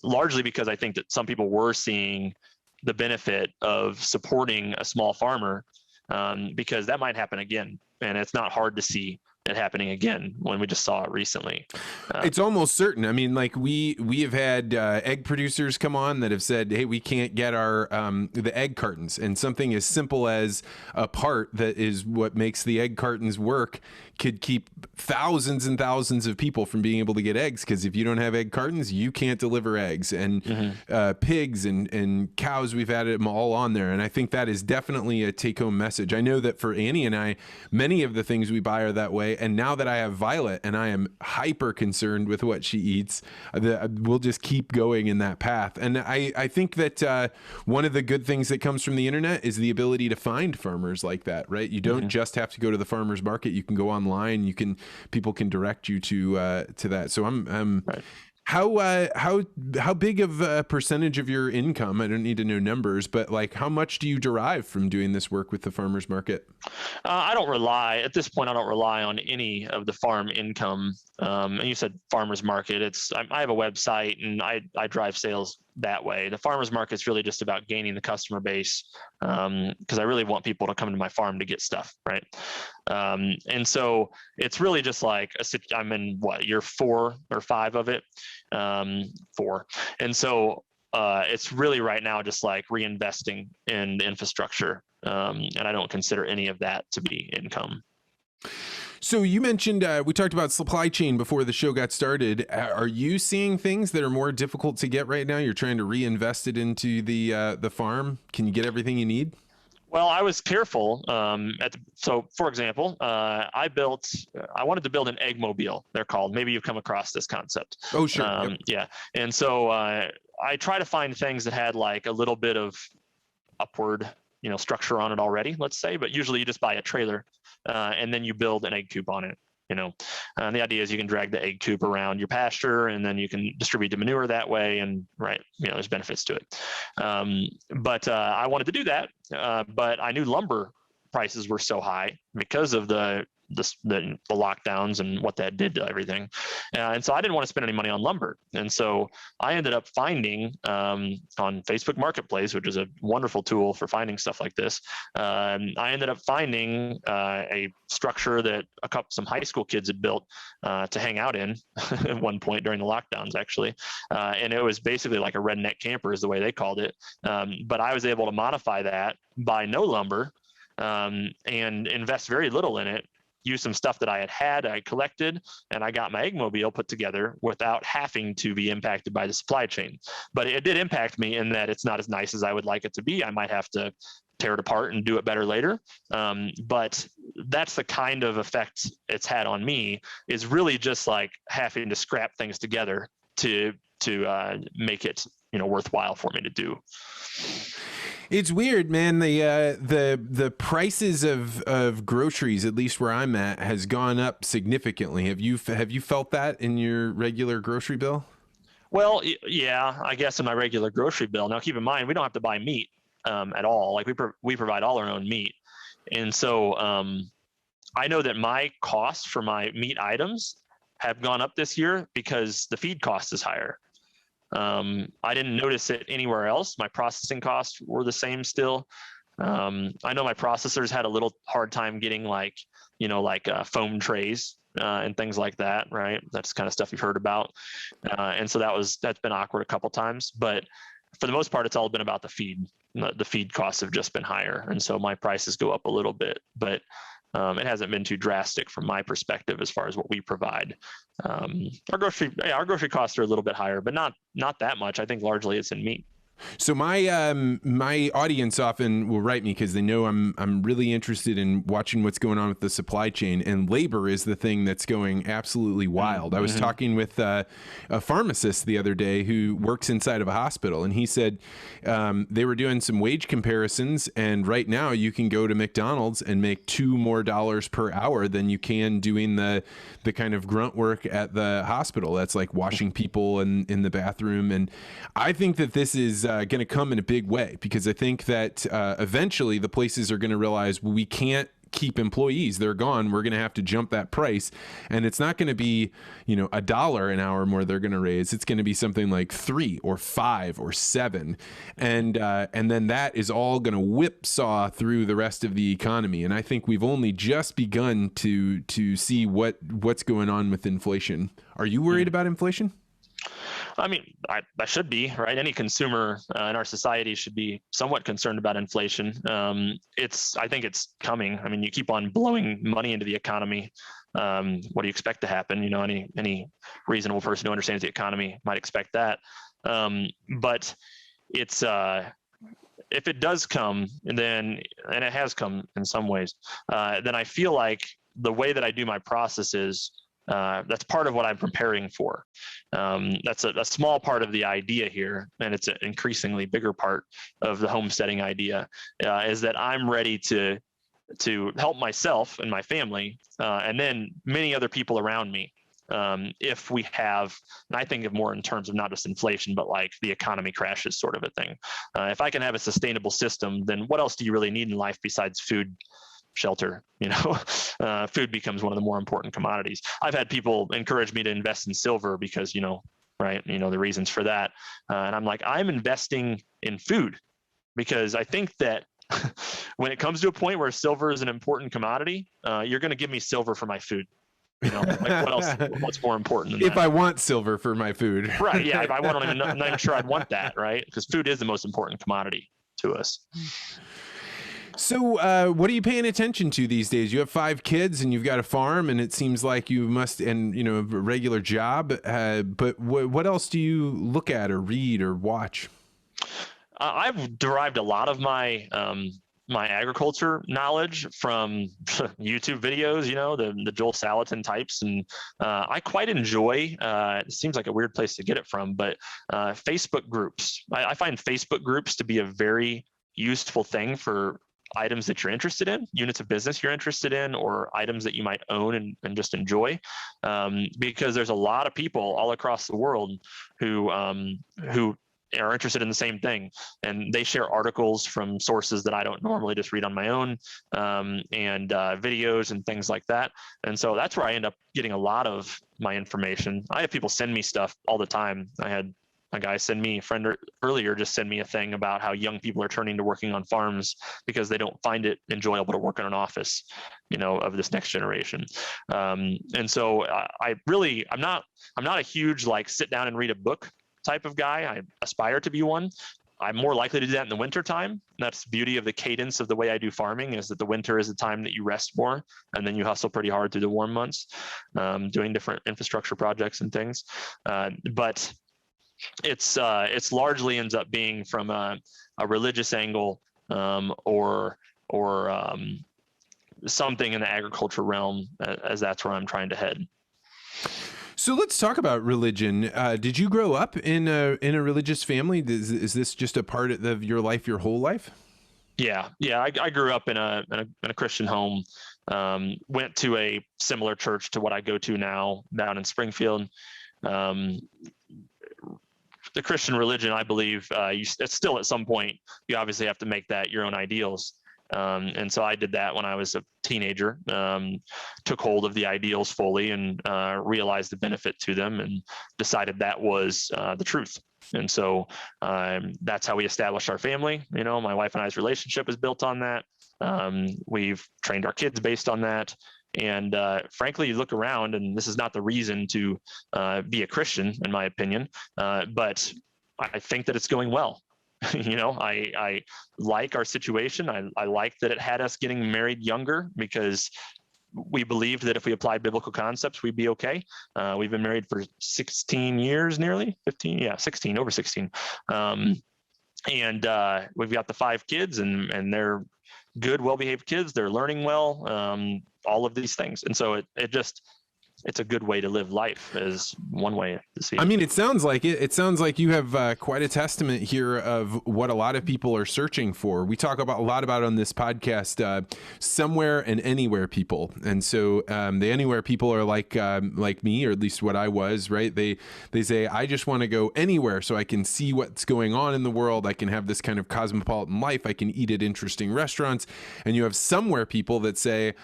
largely because I think that some people were seeing the benefit of supporting a small farmer, because that might happen again. And it's not hard to see it happening again when we just saw it recently. It's almost certain. I mean, like we have had egg producers come on that have said, hey, we can't get our the egg cartons, and something as simple as a part that is what makes the egg cartons work could keep thousands and thousands of people from being able to get eggs, because if you don't have egg cartons, you can't deliver eggs. And pigs and cows, we've had them all on there, and I think that is definitely a take-home message. I know that for Annie and I, many of the things we buy are that way. And now that I have Violet and I am hyper concerned with what she eats, we'll just keep going in that path. And I think that one of the good things that comes from the internet is the ability to find farmers like that, right? You don't just have to go to the farmer's market. You can go online. People can direct you to that. So I'm right. How big of a percentage of your income, I don't need to know numbers, but like how much do you derive from doing this work with the farmer's market? I don't rely on any of the farm income. And you said farmer's market. I have a website and I drive sales that way. The farmer's market is really just about gaining the customer base, because I really want people to come to my farm to get stuff, right? And so it's really just like I'm in year 4 or 5 of it, 4, and so it's really right now just like reinvesting in the infrastructure, and I don't consider any of that to be income. So you mentioned, we talked about supply chain before the show got started. Are you seeing things that are more difficult to get right now? You're trying to reinvest it into the farm. Can you get everything you need? Well, I was careful. So for example, I wanted to build an egg mobile, they're called. Maybe you've come across this concept. Oh, sure. Yep. Yeah. And so I try to find things that had like a little bit of upward, structure on it already, let's say, but usually you just buy a trailer and then you build an egg coop on it. And the idea is you can drag the egg coop around your pasture, and then you can distribute the manure that way. And there's benefits to it. But I wanted to do that, but I knew lumber prices were so high because of the lockdowns and what that did to everything. And so I didn't want to spend any money on lumber. And so I ended up finding on Facebook Marketplace, which is a wonderful tool for finding stuff like this. I ended up finding a structure that some high school kids had built to hang out in at one point during the lockdowns, actually. And it was basically like a redneck camper is the way they called it. But I was able to modify that, buy no lumber, and invest very little in it, use some stuff that I collected, and I got my egg mobile put together without having to be impacted by the supply chain. But it did impact me in that it's not as nice as I would like it to be. I might have to tear it apart and do it better later. But that's the kind of effect it's had on me, is really just like having to scrap things together to make it worthwhile for me to do. It's weird, man. The prices of groceries, at least where I'm at, has gone up significantly. Have you felt that in your regular grocery bill? Well, yeah, I guess in my regular grocery bill. Now, keep in mind, we don't have to buy meat at all. Like we provide all our own meat, and so I know that my costs for my meat items have gone up this year because the feed cost is higher. I didn't notice it anywhere else. My processing costs were the same still. I know my processors had a little hard time getting like foam trays and things like that, right? That's kind of stuff you've heard about. And so that's been awkward a couple times, but for the most part, it's all been about the feed. The feed costs have just been higher. And so my prices go up a little bit, but it hasn't been too drastic from my perspective as far as what we provide. Our grocery costs are a little bit higher, but not that much. I think largely it's in meat. So my audience often will write me because they know I'm really interested in watching what's going on with the supply chain, and labor is the thing that's going absolutely wild. I was talking with a pharmacist the other day who works inside of a hospital, and he said they were doing some wage comparisons, and right now you can go to McDonald's and make $2 more per hour than you can doing the kind of grunt work at the hospital. That's like washing people in the bathroom, and I think that this is going to come in a big way, because I think that eventually the places are going to realize we can't keep employees. They're gone. We're going to have to jump that price. And it's not going to be, $1 an hour more they're going to raise. It's going to be something like 3 or 5 or 7. And then that is all going to whipsaw through the rest of the economy. And I think we've only just begun to see what's going on with inflation. Are you worried about inflation? I mean, I should be, right? Any consumer in our society should be somewhat concerned about inflation. I think it's coming. I mean, you keep on blowing money into the economy. What do you expect to happen? Any reasonable person who understands the economy might expect that. But it's if it does come, and it has come in some ways, then I feel like the way that I do my process is, that's part of what I'm preparing for. That's a small part of the idea here, and it's an increasingly bigger part of the homesteading idea, is that I'm ready to help myself and my family, and then many other people around me, if we have, and I think of more in terms of not just inflation, but like the economy crashes sort of a thing. If I can have a sustainable system, then what else do you really need in life besides food? Shelter, food becomes one of the more important commodities. I've had people encourage me to invest in silver because, right, the reasons for that. And I'm like, I'm investing in food because I think that when it comes to a point where silver is an important commodity, you're going to give me silver for my food. Like what else? What's more important than that? If I want silver for my food. Right. Yeah. If I want, I'm not even sure I'd want that. Right. Because food is the most important commodity to us. So what are you paying attention to these days? You have 5 kids and you've got a farm, and it seems like you must, and a regular job. But what else do you look at or read or watch? I've derived a lot of my my agriculture knowledge from YouTube videos, the Joel Salatin types. And I quite enjoy, it seems like a weird place to get it from, but Facebook groups. I find Facebook groups to be a very useful thing for items that you're interested in, units of business you're interested in, or items that you might own and just enjoy. Because there's a lot of people all across the world who are interested in the same thing, and they share articles from sources that I don't normally just read on my own, and videos and things like that. And so that's where I end up getting a lot of my information. I have people send me stuff all the time. I had a guy a friend earlier just send me a thing about how young people are turning to working on farms because they don't find it enjoyable to work in an office, of this next generation. And so I'm not a huge sit down and read a book type of guy. I aspire to be one. I'm more likely to do that in the winter time. That's the beauty of the cadence of the way I do farming, is that the winter is the time that you rest more, and then you hustle pretty hard through the warm months, doing different infrastructure projects and things. But it's largely ends up being from a religious angle, or something in the agriculture realm, as that's where I'm trying to head. So let's talk about religion. Did you grow up in a religious family? Is this just a part of your life, your whole life? Yeah. I grew up in a Christian home. Went to a similar church to what I go to now down in Springfield. The Christian religion, I believe, it's still at some point, you obviously have to make that your own ideals. And so I did that when I was a teenager, took hold of the ideals fully and realized the benefit to them and decided that was the truth. And so that's how we established our family. You know, my wife and I's relationship is built on that. We've trained our kids based on that. And frankly, you look around, and this is not the reason to be a Christian, in my opinion, but I think that it's going well. You know, I like our situation. I like that it had us getting married younger, because we believed that if we applied biblical concepts, we'd be okay. We've been married for 16 years, nearly 15. Yeah, 16, over 16. And we've got the 5 kids, and they're good, well-behaved kids. They're learning well, all of these things. And so it's a good way to live life, is one way to see it. I mean, it sounds like it. It sounds like you have quite a testament here of what a lot of people are searching for. We talk about a lot about on this podcast, somewhere and anywhere people. And so the anywhere people are like me, or at least what I was, right? They say, I just want to go anywhere so I can see what's going on in the world. I can have this kind of cosmopolitan life. I can eat at interesting restaurants. And you have somewhere people that say,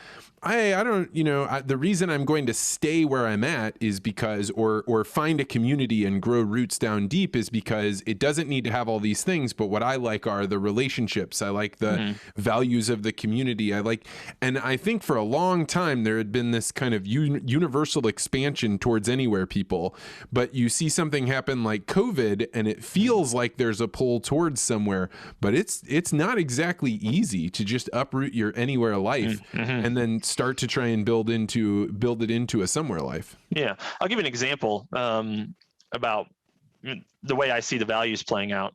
I don't, the reason I'm going to stay where I'm at is because, or find a community and grow roots down deep, is because it doesn't need to have all these things. But what I like are the relationships. I like the values of the community. And I think for a long time, there had been this kind of universal expansion towards anywhere people, but you see something happen like COVID, and it feels like there's a pull towards somewhere, but it's not exactly easy to just uproot your anywhere life and then start to try and build it into a somewhere life. Yeah. I'll give you an example about the way I see the values playing out.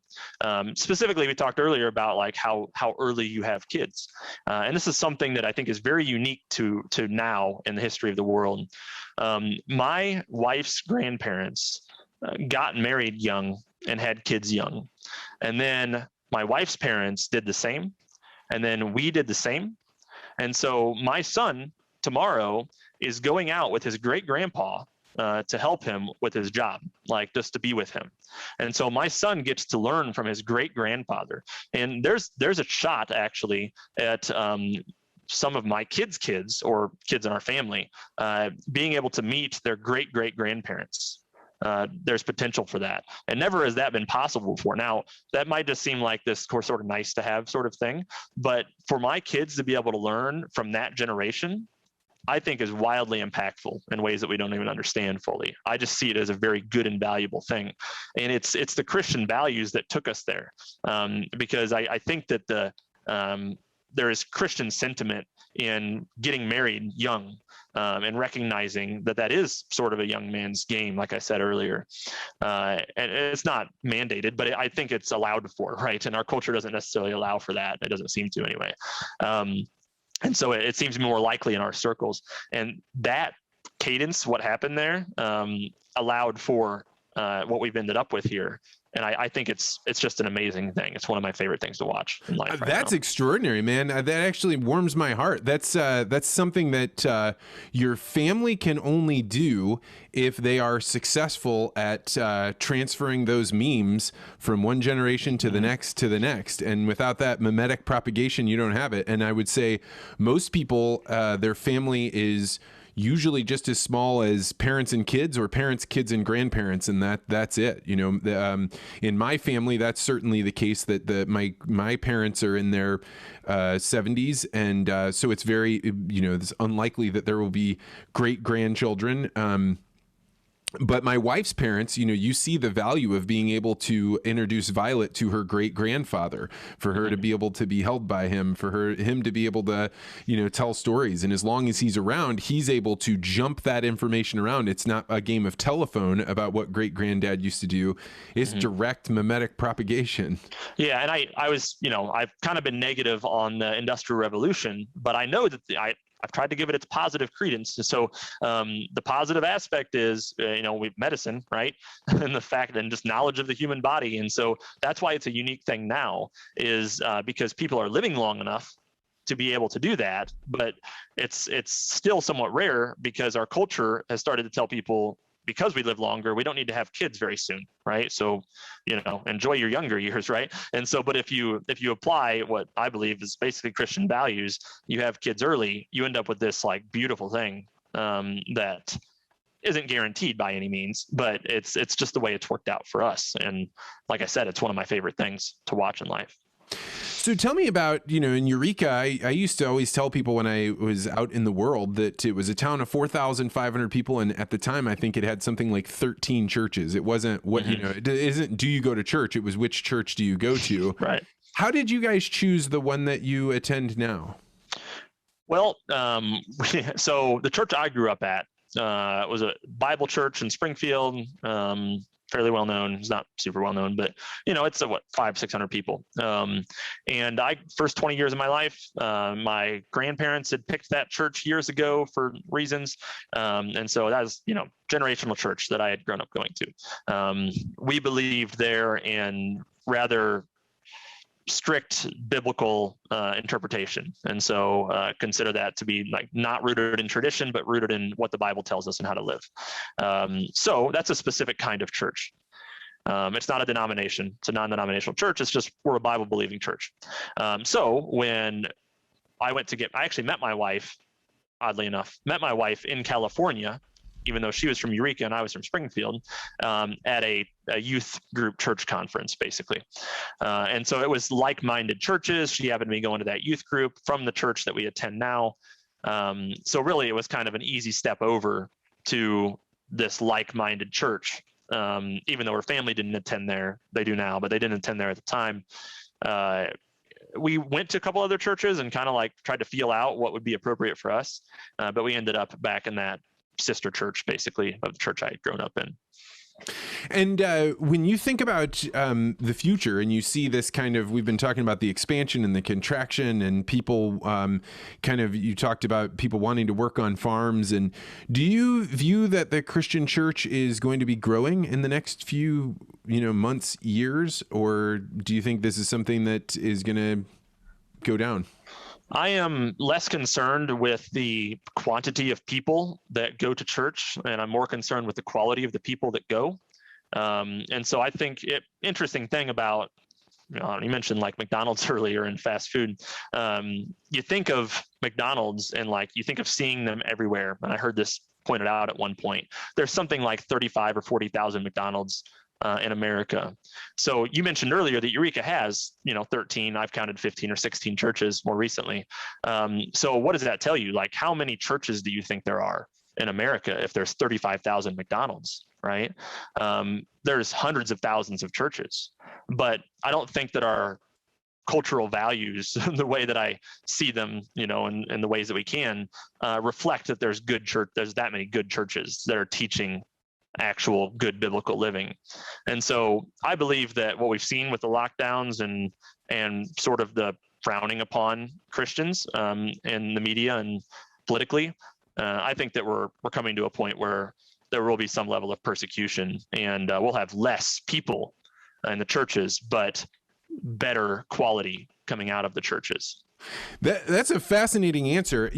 Specifically, we talked earlier about like how early you have kids. And this is something that I think is very unique to now in the history of the world. My wife's grandparents got married young and had kids young. And then my wife's parents did the same. And then we did the same. And so my son tomorrow is going out with his great grandpa to help him with his job, like just to be with him. And so my son gets to learn from his great grandfather. And there's a shot actually at some of my kids or kids in our family being able to meet their great grandparents. There's potential for that. And never has that been possible before. Now, that might just seem like this sort of nice to have sort of thing, but for my kids to be able to learn from that generation, I think is wildly impactful in ways that we don't even understand fully. I just see it as a very good and valuable thing. And it's the Christian values that took us there. Because I think that there is Christian sentiment in getting married young, and recognizing that is sort of a young man's game, like I said earlier. And it's not mandated, but I think it's allowed for, right? And our culture doesn't necessarily allow for that. It doesn't seem to anyway. And so it seems more likely in our circles. And that cadence, what happened there, allowed for what we've ended up with here. And I think it's just an amazing thing. It's one of my favorite things to watch in life. That's extraordinary, man. That actually warms my heart. That's something that your family can only do if they are successful at transferring those memes from one generation to the next to the next. And without that memetic propagation, you don't have it. And I would say most people, their family is usually just as small as parents and kids, or parents, kids, and grandparents, and that's it. In my family, that's certainly the case. That my parents are in their 70s, and so it's very it's unlikely that there will be great grandchildren. But my wife's parents, you see the value of being able to introduce Violet to her great grandfather, for her to be able to be held by him, for him to be able to, tell stories. And as long as he's around, he's able to jump that information around. It's not a game of telephone about what great granddad used to do. It's direct memetic propagation. Yeah. And I was, I've kind of been negative on the Industrial Revolution, but I know that I've tried to give it its positive credence. So the positive aspect is, we've medicine, right? And the fact and just knowledge of the human body. And so that's why it's a unique thing now, is because people are living long enough to be able to do that. But it's still somewhat rare, because our culture has started to tell people, because we live longer, we don't need to have kids very soon, right? So, enjoy your younger years, right? And so, but if you apply what I believe is basically Christian values, you have kids early, you end up with this like beautiful thing that isn't guaranteed by any means, but it's just the way it's worked out for us. And like I said, it's one of my favorite things to watch in life. So tell me about, in Eureka, I used to always tell people when I was out in the world that it was a town of 4,500 people. And at the time, I think it had something like 13 churches. It wasn't what, it isn't, do you go to church? It was which church do you go to? Right. How did you guys choose the one that you attend now? Well, so the church I grew up at was a Bible church in Springfield, fairly well known. It's not super well known, but it's 500-600 people. And first 20 years of my life, my grandparents had picked that church years ago for reasons. And so that was, generational church that I had grown up going to. We believed there in rather strict biblical interpretation. And so consider that to be like not rooted in tradition, but rooted in what the Bible tells us and how to live. So that's a specific kind of church. It's not a denomination. It's a non-denominational church. It's just, we're a Bible believing church. So when I actually met my wife, oddly enough, in California, even though she was from Eureka and I was from Springfield, at a youth group church conference, basically. And so it was like-minded churches. She happened to be going to that youth group from the church that we attend now. So really, it was kind of an easy step over to this like-minded church. Even though her family didn't attend there, they do now, but they didn't attend there at the time. We went to a couple other churches and kind of like tried to feel out what would be appropriate for us. But we ended up back in that sister church, basically, of the church I had grown up in. And when you think about the future and you see this kind of, we've been talking about the expansion and the contraction and people you talked about people wanting to work on farms. And do you view that the Christian church is going to be growing in the next few, months, years? Or do you think this is something that is going to go down? I am less concerned with the quantity of people that go to church, and I'm more concerned with the quality of the people that go. And so I think interesting thing about, you mentioned like McDonald's earlier and fast food. You think of McDonald's and like you think of seeing them everywhere. And I heard this pointed out at one point. There's something like 35 or 40,000 McDonald's in America. So you mentioned earlier that Eureka has, 13, I've counted 15 or 16 churches more recently. So what does that tell you? Like, how many churches do you think there are in America if there's 35,000 McDonald's, right? There's hundreds of thousands of churches, but I don't think that our cultural values, the way that I see them, in the ways that we can, reflect that there's that many good churches that are teaching actual good biblical living. And so I believe that what we've seen with the lockdowns and sort of the frowning upon Christians in the media and politically, I think that we're coming to a point where there will be some level of persecution, and we'll have less people in the churches, but better quality coming out of the churches. That's a fascinating answer.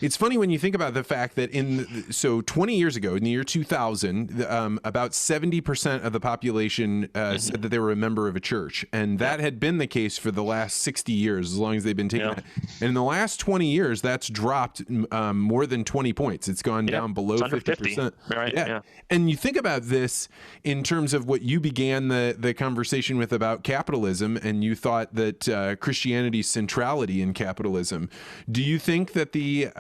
It's funny when you think about the fact that 20 years ago, in the year 2000, about 70% of the population said that they were a member of a church. And that had been the case for the last 60 years, as long as they've been taking it. And in the last 20 years, that's dropped more than 20 points. It's gone down below 50%. Right? Yeah. And you think about this in terms of what you began the conversation with about capitalism, and you thought that Christianity's centrality in capitalism. Do you think that the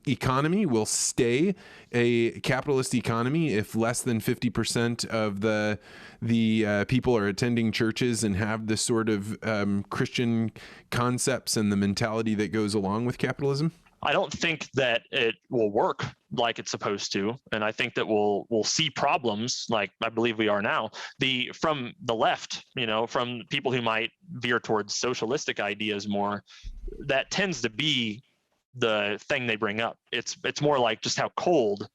economy will stay a capitalist economy if less than 50% of the people are attending churches and have this sort of Christian concepts and the mentality that goes along with capitalism? I don't think that it will work like it's supposed to, and I think that we'll see problems like I believe we are now. From the left, from people who might veer towards socialistic ideas more, that tends to be the thing they bring up. It's more like just how cold,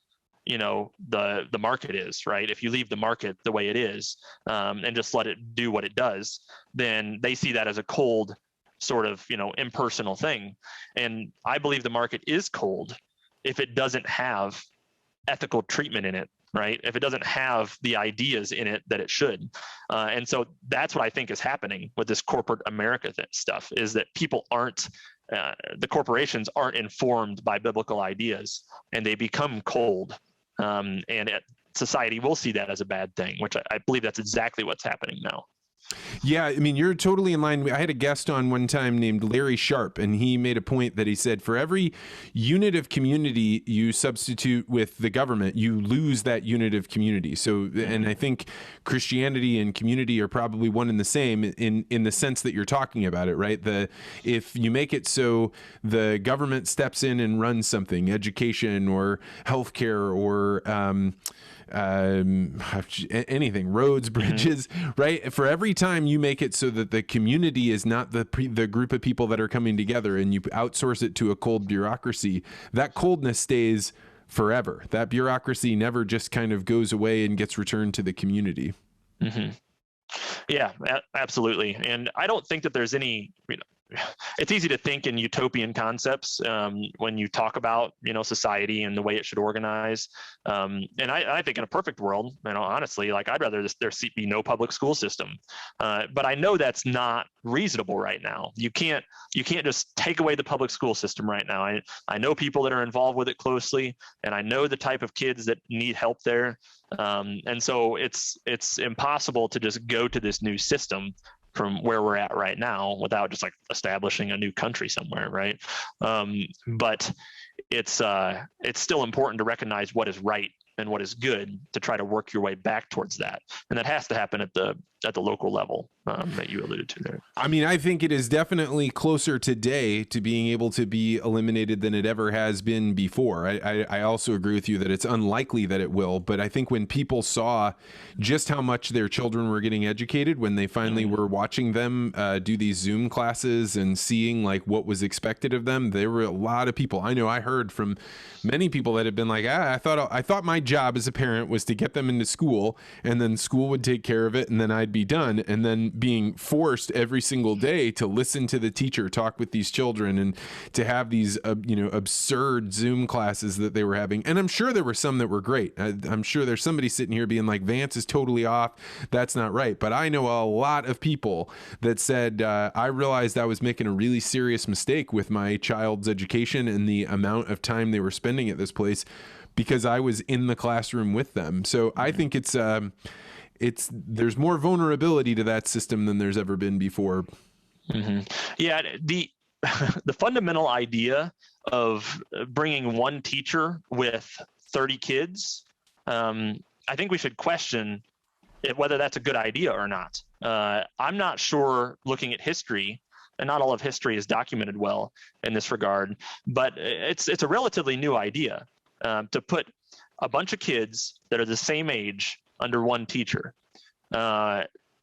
the market is, right? If you leave the market the way it is, and just let it do what it does, then they see that as a cold sort of, impersonal thing. And I believe the market is cold if it doesn't have ethical treatment in it, right? If it doesn't have the ideas in it that it should. And so that's what I think is happening with this corporate America stuff, is that people aren't, the corporations aren't informed by biblical ideas, and they become cold. Society will see that as a bad thing, which I believe that's exactly what's happening now. Yeah, I mean, you're totally in line. I had a guest on one time named Larry Sharp, and he made a point that he said, for every unit of community you substitute with the government, you lose that unit of community. So, and I think Christianity and community are probably one and the same in the sense that you're talking about it, right? If you make it so the government steps in and runs something, education or healthcare or anything, roads, bridges, right? For every time you make it so that the community is not the group of people that are coming together, and you outsource it to a cold bureaucracy, that coldness stays forever. That bureaucracy never just kind of goes away and gets returned to the community. Mm-hmm. Yeah, absolutely. And I don't think that there's any, it's easy to think in utopian concepts when you talk about, society and the way it should organize. And I think in a perfect world, honestly, like I'd rather there be no public school system. But I know that's not reasonable right now. You can't just take away the public school system right now. I know people that are involved with it closely, and I know the type of kids that need help there. And so it's impossible to just go to this new system from where we're at right now without just like establishing a new country somewhere, right? But it's still important to recognize what is right and what is good to try to work your way back towards that, and that has to happen at the local level that you alluded to there. I mean, I think it is definitely closer today to being able to be eliminated than it ever has been before. I also agree with you that it's unlikely that it will, but I think when people saw just how much their children were getting educated, when they finally were watching them do these Zoom classes and seeing like what was expected of them, there were a lot of people. I know I heard from many people that had been like, I thought my job as a parent was to get them into school, and then school would take care of it, and then I'd be done. And then being forced every single day to listen to the teacher talk with these children, and to have these absurd Zoom classes that they were having. And I'm sure there were some that were great. I'm sure there's somebody sitting here being like, Vance is totally off, that's not right. But I know a lot of people that said, I realized I was making a really serious mistake with my child's education and the amount of time they were spending at this place, because I was in the classroom with them. So I think there's more vulnerability to that system than there's ever been before. Mm-hmm. Yeah, the fundamental idea of bringing one teacher with 30 kids, I think we should question whether that's a good idea or not. I'm not sure, looking at history, and not all of history is documented well in this regard, but it's a relatively new idea to put a bunch of kids that are the same age under one teacher.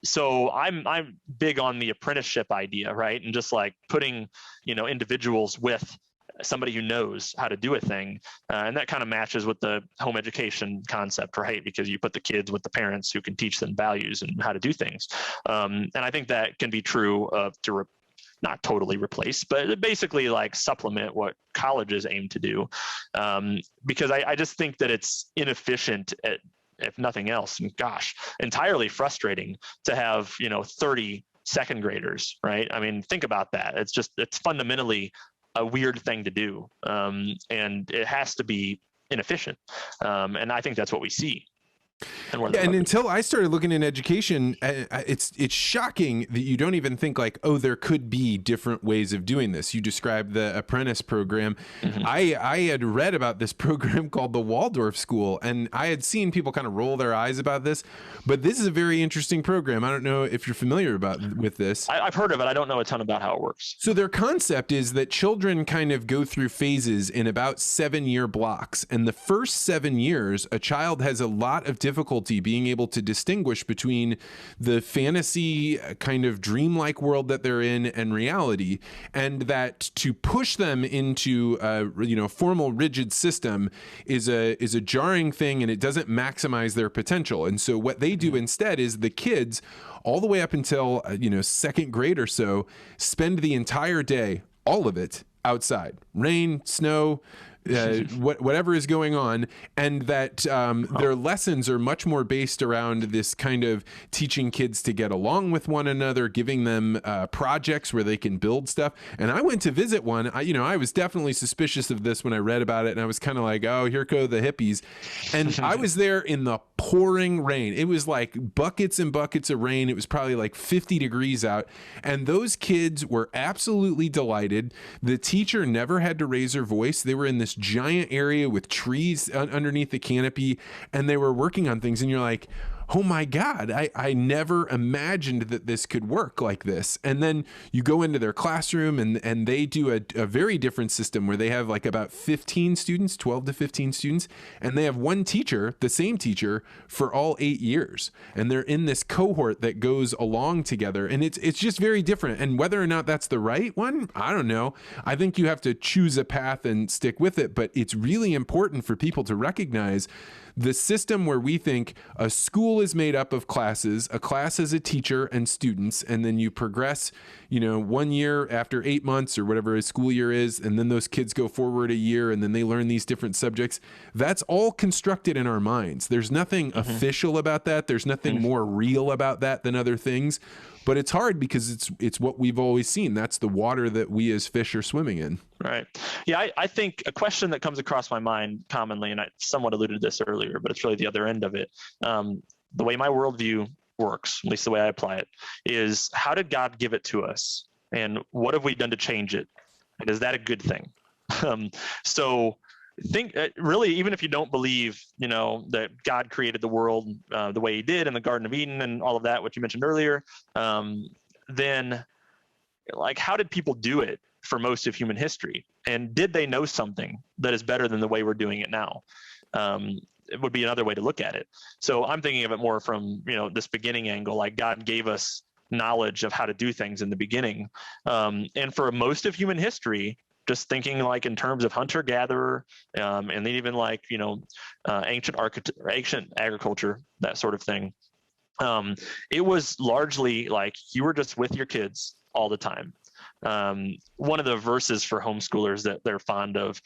So I'm big on the apprenticeship idea, right? And just like putting, individuals with somebody who knows how to do a thing. And that kind of matches with the home education concept, right? Because you put the kids with the parents who can teach them values and how to do things. And I think that can be true not totally replace, but basically like supplement what colleges aim to do. Because I just think that it's inefficient if nothing else, and gosh, entirely frustrating to have, 30 second graders, right? I mean, think about that. It's fundamentally a weird thing to do. And it has to be inefficient. And I think that's what we see. And until I started looking in education, it's shocking that you don't even think like, oh, there could be different ways of doing this. You described the apprentice program. Mm-hmm. I had read about this program called the Waldorf School, and I had seen people kind of roll their eyes about this, but this is a very interesting program. I don't know if you're familiar with this. I've heard of it. I don't know a ton about how it works. So their concept is that children kind of go through phases in about 7-year blocks. And the first 7 years, a child has a lot of difficulty being able to distinguish between the fantasy kind of dreamlike world that they're in and reality, and that to push them into a formal rigid system is a jarring thing, and it doesn't maximize their potential. And so what they do instead is the kids, all the way up until second grade or so, spend the entire day, all of it, outside. Rain, snow, whatever is going on, and that their lessons are much more based around this kind of teaching kids to get along with one another, giving them projects where they can build stuff. And I went to visit one. I was definitely suspicious of this when I read about it, and I was kind of like, oh, here go the hippies. And I was there in the pouring rain. It was like buckets and buckets of rain. It was probably like 50 degrees out, and those kids were absolutely delighted. The teacher never had to raise her voice. They were in this giant area with trees underneath the canopy, and they were working on things, and you're like, oh my God, I never imagined that this could work like this. And then you go into their classroom, and they do a very different system where they have like about 15 students, 12 to 15 students, and they have one teacher, the same teacher, for all 8 years. And they're in this cohort that goes along together, and it's just very different. And whether or not that's the right one, I don't know. I think you have to choose a path and stick with it, but it's really important for people to recognize the system where we think a school is made up of classes, a class is a teacher and students, and then you progress, 1 year after 8 months or whatever a school year is, and then those kids go forward a year, and then they learn these different subjects. That's all constructed in our minds. There's nothing official about that. There's nothing more real about that than other things. But it's hard because it's what we've always seen. That's the water that we as fish are swimming in. Right. Yeah, I think a question that comes across my mind commonly, and I somewhat alluded to this earlier, but it's really the other end of it. The way my worldview works, at least the way I apply it, is how did God give it to us? And what have we done to change it? And is that a good thing? So think really, even if you don't believe, that God created the world the way he did in the Garden of Eden and all of that, what you mentioned earlier, then like, how did people do it for most of human history? And did they know something that is better than the way we're doing it now? It would be another way to look at it. So I'm thinking of it more from, this beginning angle, like God gave us knowledge of how to do things in the beginning. And for most of human history, just thinking like in terms of hunter-gatherer, and then even like, ancient agriculture, that sort of thing. It was largely like you were just with your kids all the time. One of the verses for homeschoolers that they're fond of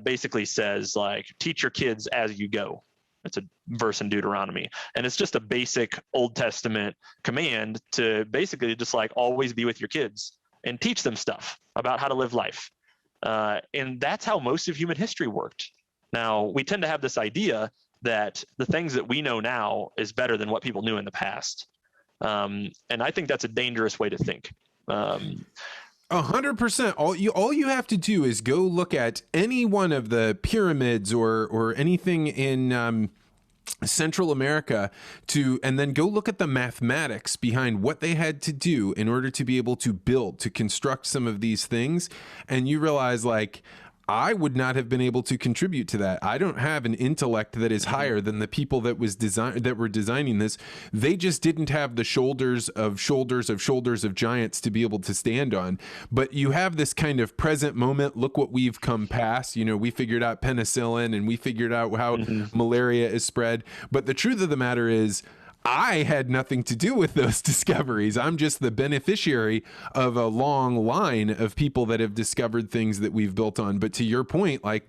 basically says like, teach your kids as you go. It's a verse in Deuteronomy. And it's just a basic Old Testament command to basically just like always be with your kids and teach them stuff about how to live life. And that's how most of human history worked. Now, we tend to have this idea that the things that we know now is better than what people knew in the past. And I think that's a dangerous way to think. 100%. All you have to do is go look at any one of the pyramids or anything in Central America and then go look at the mathematics behind what they had to do in order to be able to construct some of these things. And you realize like, I would not have been able to contribute to that. I don't have an intellect that is higher than the people that were designing this. They just didn't have the shoulders of giants to be able to stand on. But you have this kind of present moment. Look what we've come past. We figured out penicillin and we figured out how malaria is spread. But the truth of the matter is, I had nothing to do with those discoveries. I'm just the beneficiary of a long line of people that have discovered things that we've built on. But to your point, like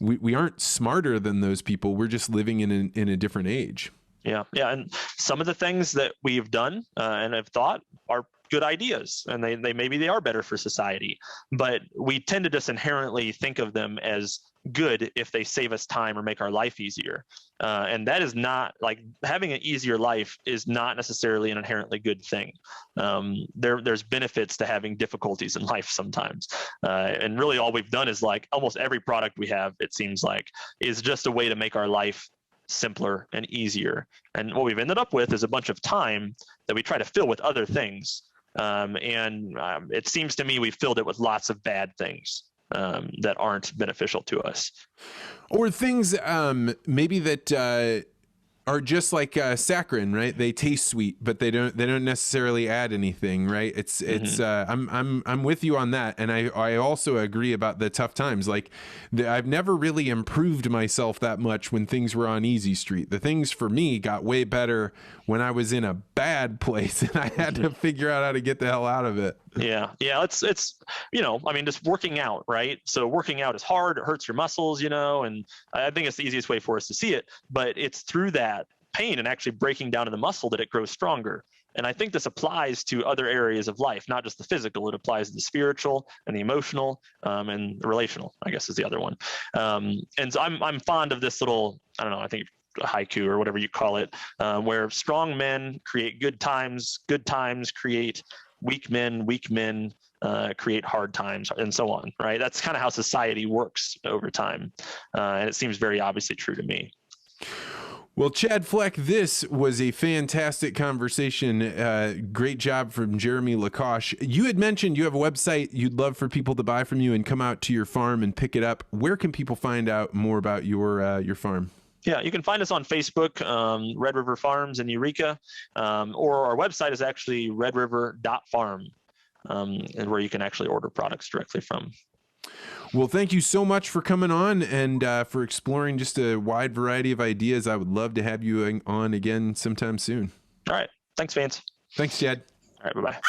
we aren't smarter than those people. We're just living in a different age. Yeah. And some of the things that we've done and have thought are good ideas, and they maybe they are better for society, but we tend to just inherently think of them as good if they save us time or make our life easier. And that is not like having an easier life is not necessarily an inherently good thing. There's benefits to having difficulties in life sometimes. And really all we've done is like almost every product we have, it seems like, is just a way to make our life simpler and easier. And what we've ended up with is a bunch of time that we try to fill with other things. It seems to me we've filled it with lots of bad things that aren't beneficial to us. Or things maybe that are just like saccharin, right? They taste sweet, but they don't necessarily add anything, right? It's I'm with you on that, and I also agree about the tough times. Like I've never really improved myself that much when things were on easy street. The things for me got way better when I was in a bad place and I had to figure out how to get the hell out of it. Yeah. It's I mean, just working out, right? So working out is hard. It hurts your muscles, and I think it's the easiest way for us to see it. But it's through that pain and actually breaking down in the muscle that it grows stronger. And I think this applies to other areas of life, not just the physical. It applies to the spiritual and the emotional and the relational, I guess is the other one. And so I'm fond of this little, I don't know, I think haiku or whatever you call it, where strong men create good times create weak men create hard times, and so on, right? That's kind of how society works over time. And it seems very obviously true to me. Well, Chad Fleck, this was a fantastic conversation. Great job from Jeremy Lakosh. You had mentioned you have a website you'd love for people to buy from you and come out to your farm and pick it up. Where can people find out more about your farm? Yeah, you can find us on Facebook, Red River Farms in Eureka, or our website is actually redriver.farm, and where you can actually order products directly from. Well, thank you so much for coming on and for exploring just a wide variety of ideas. I would love to have you on again sometime soon. All right. Thanks, Vance. Thanks, Chad. All right. Bye-bye.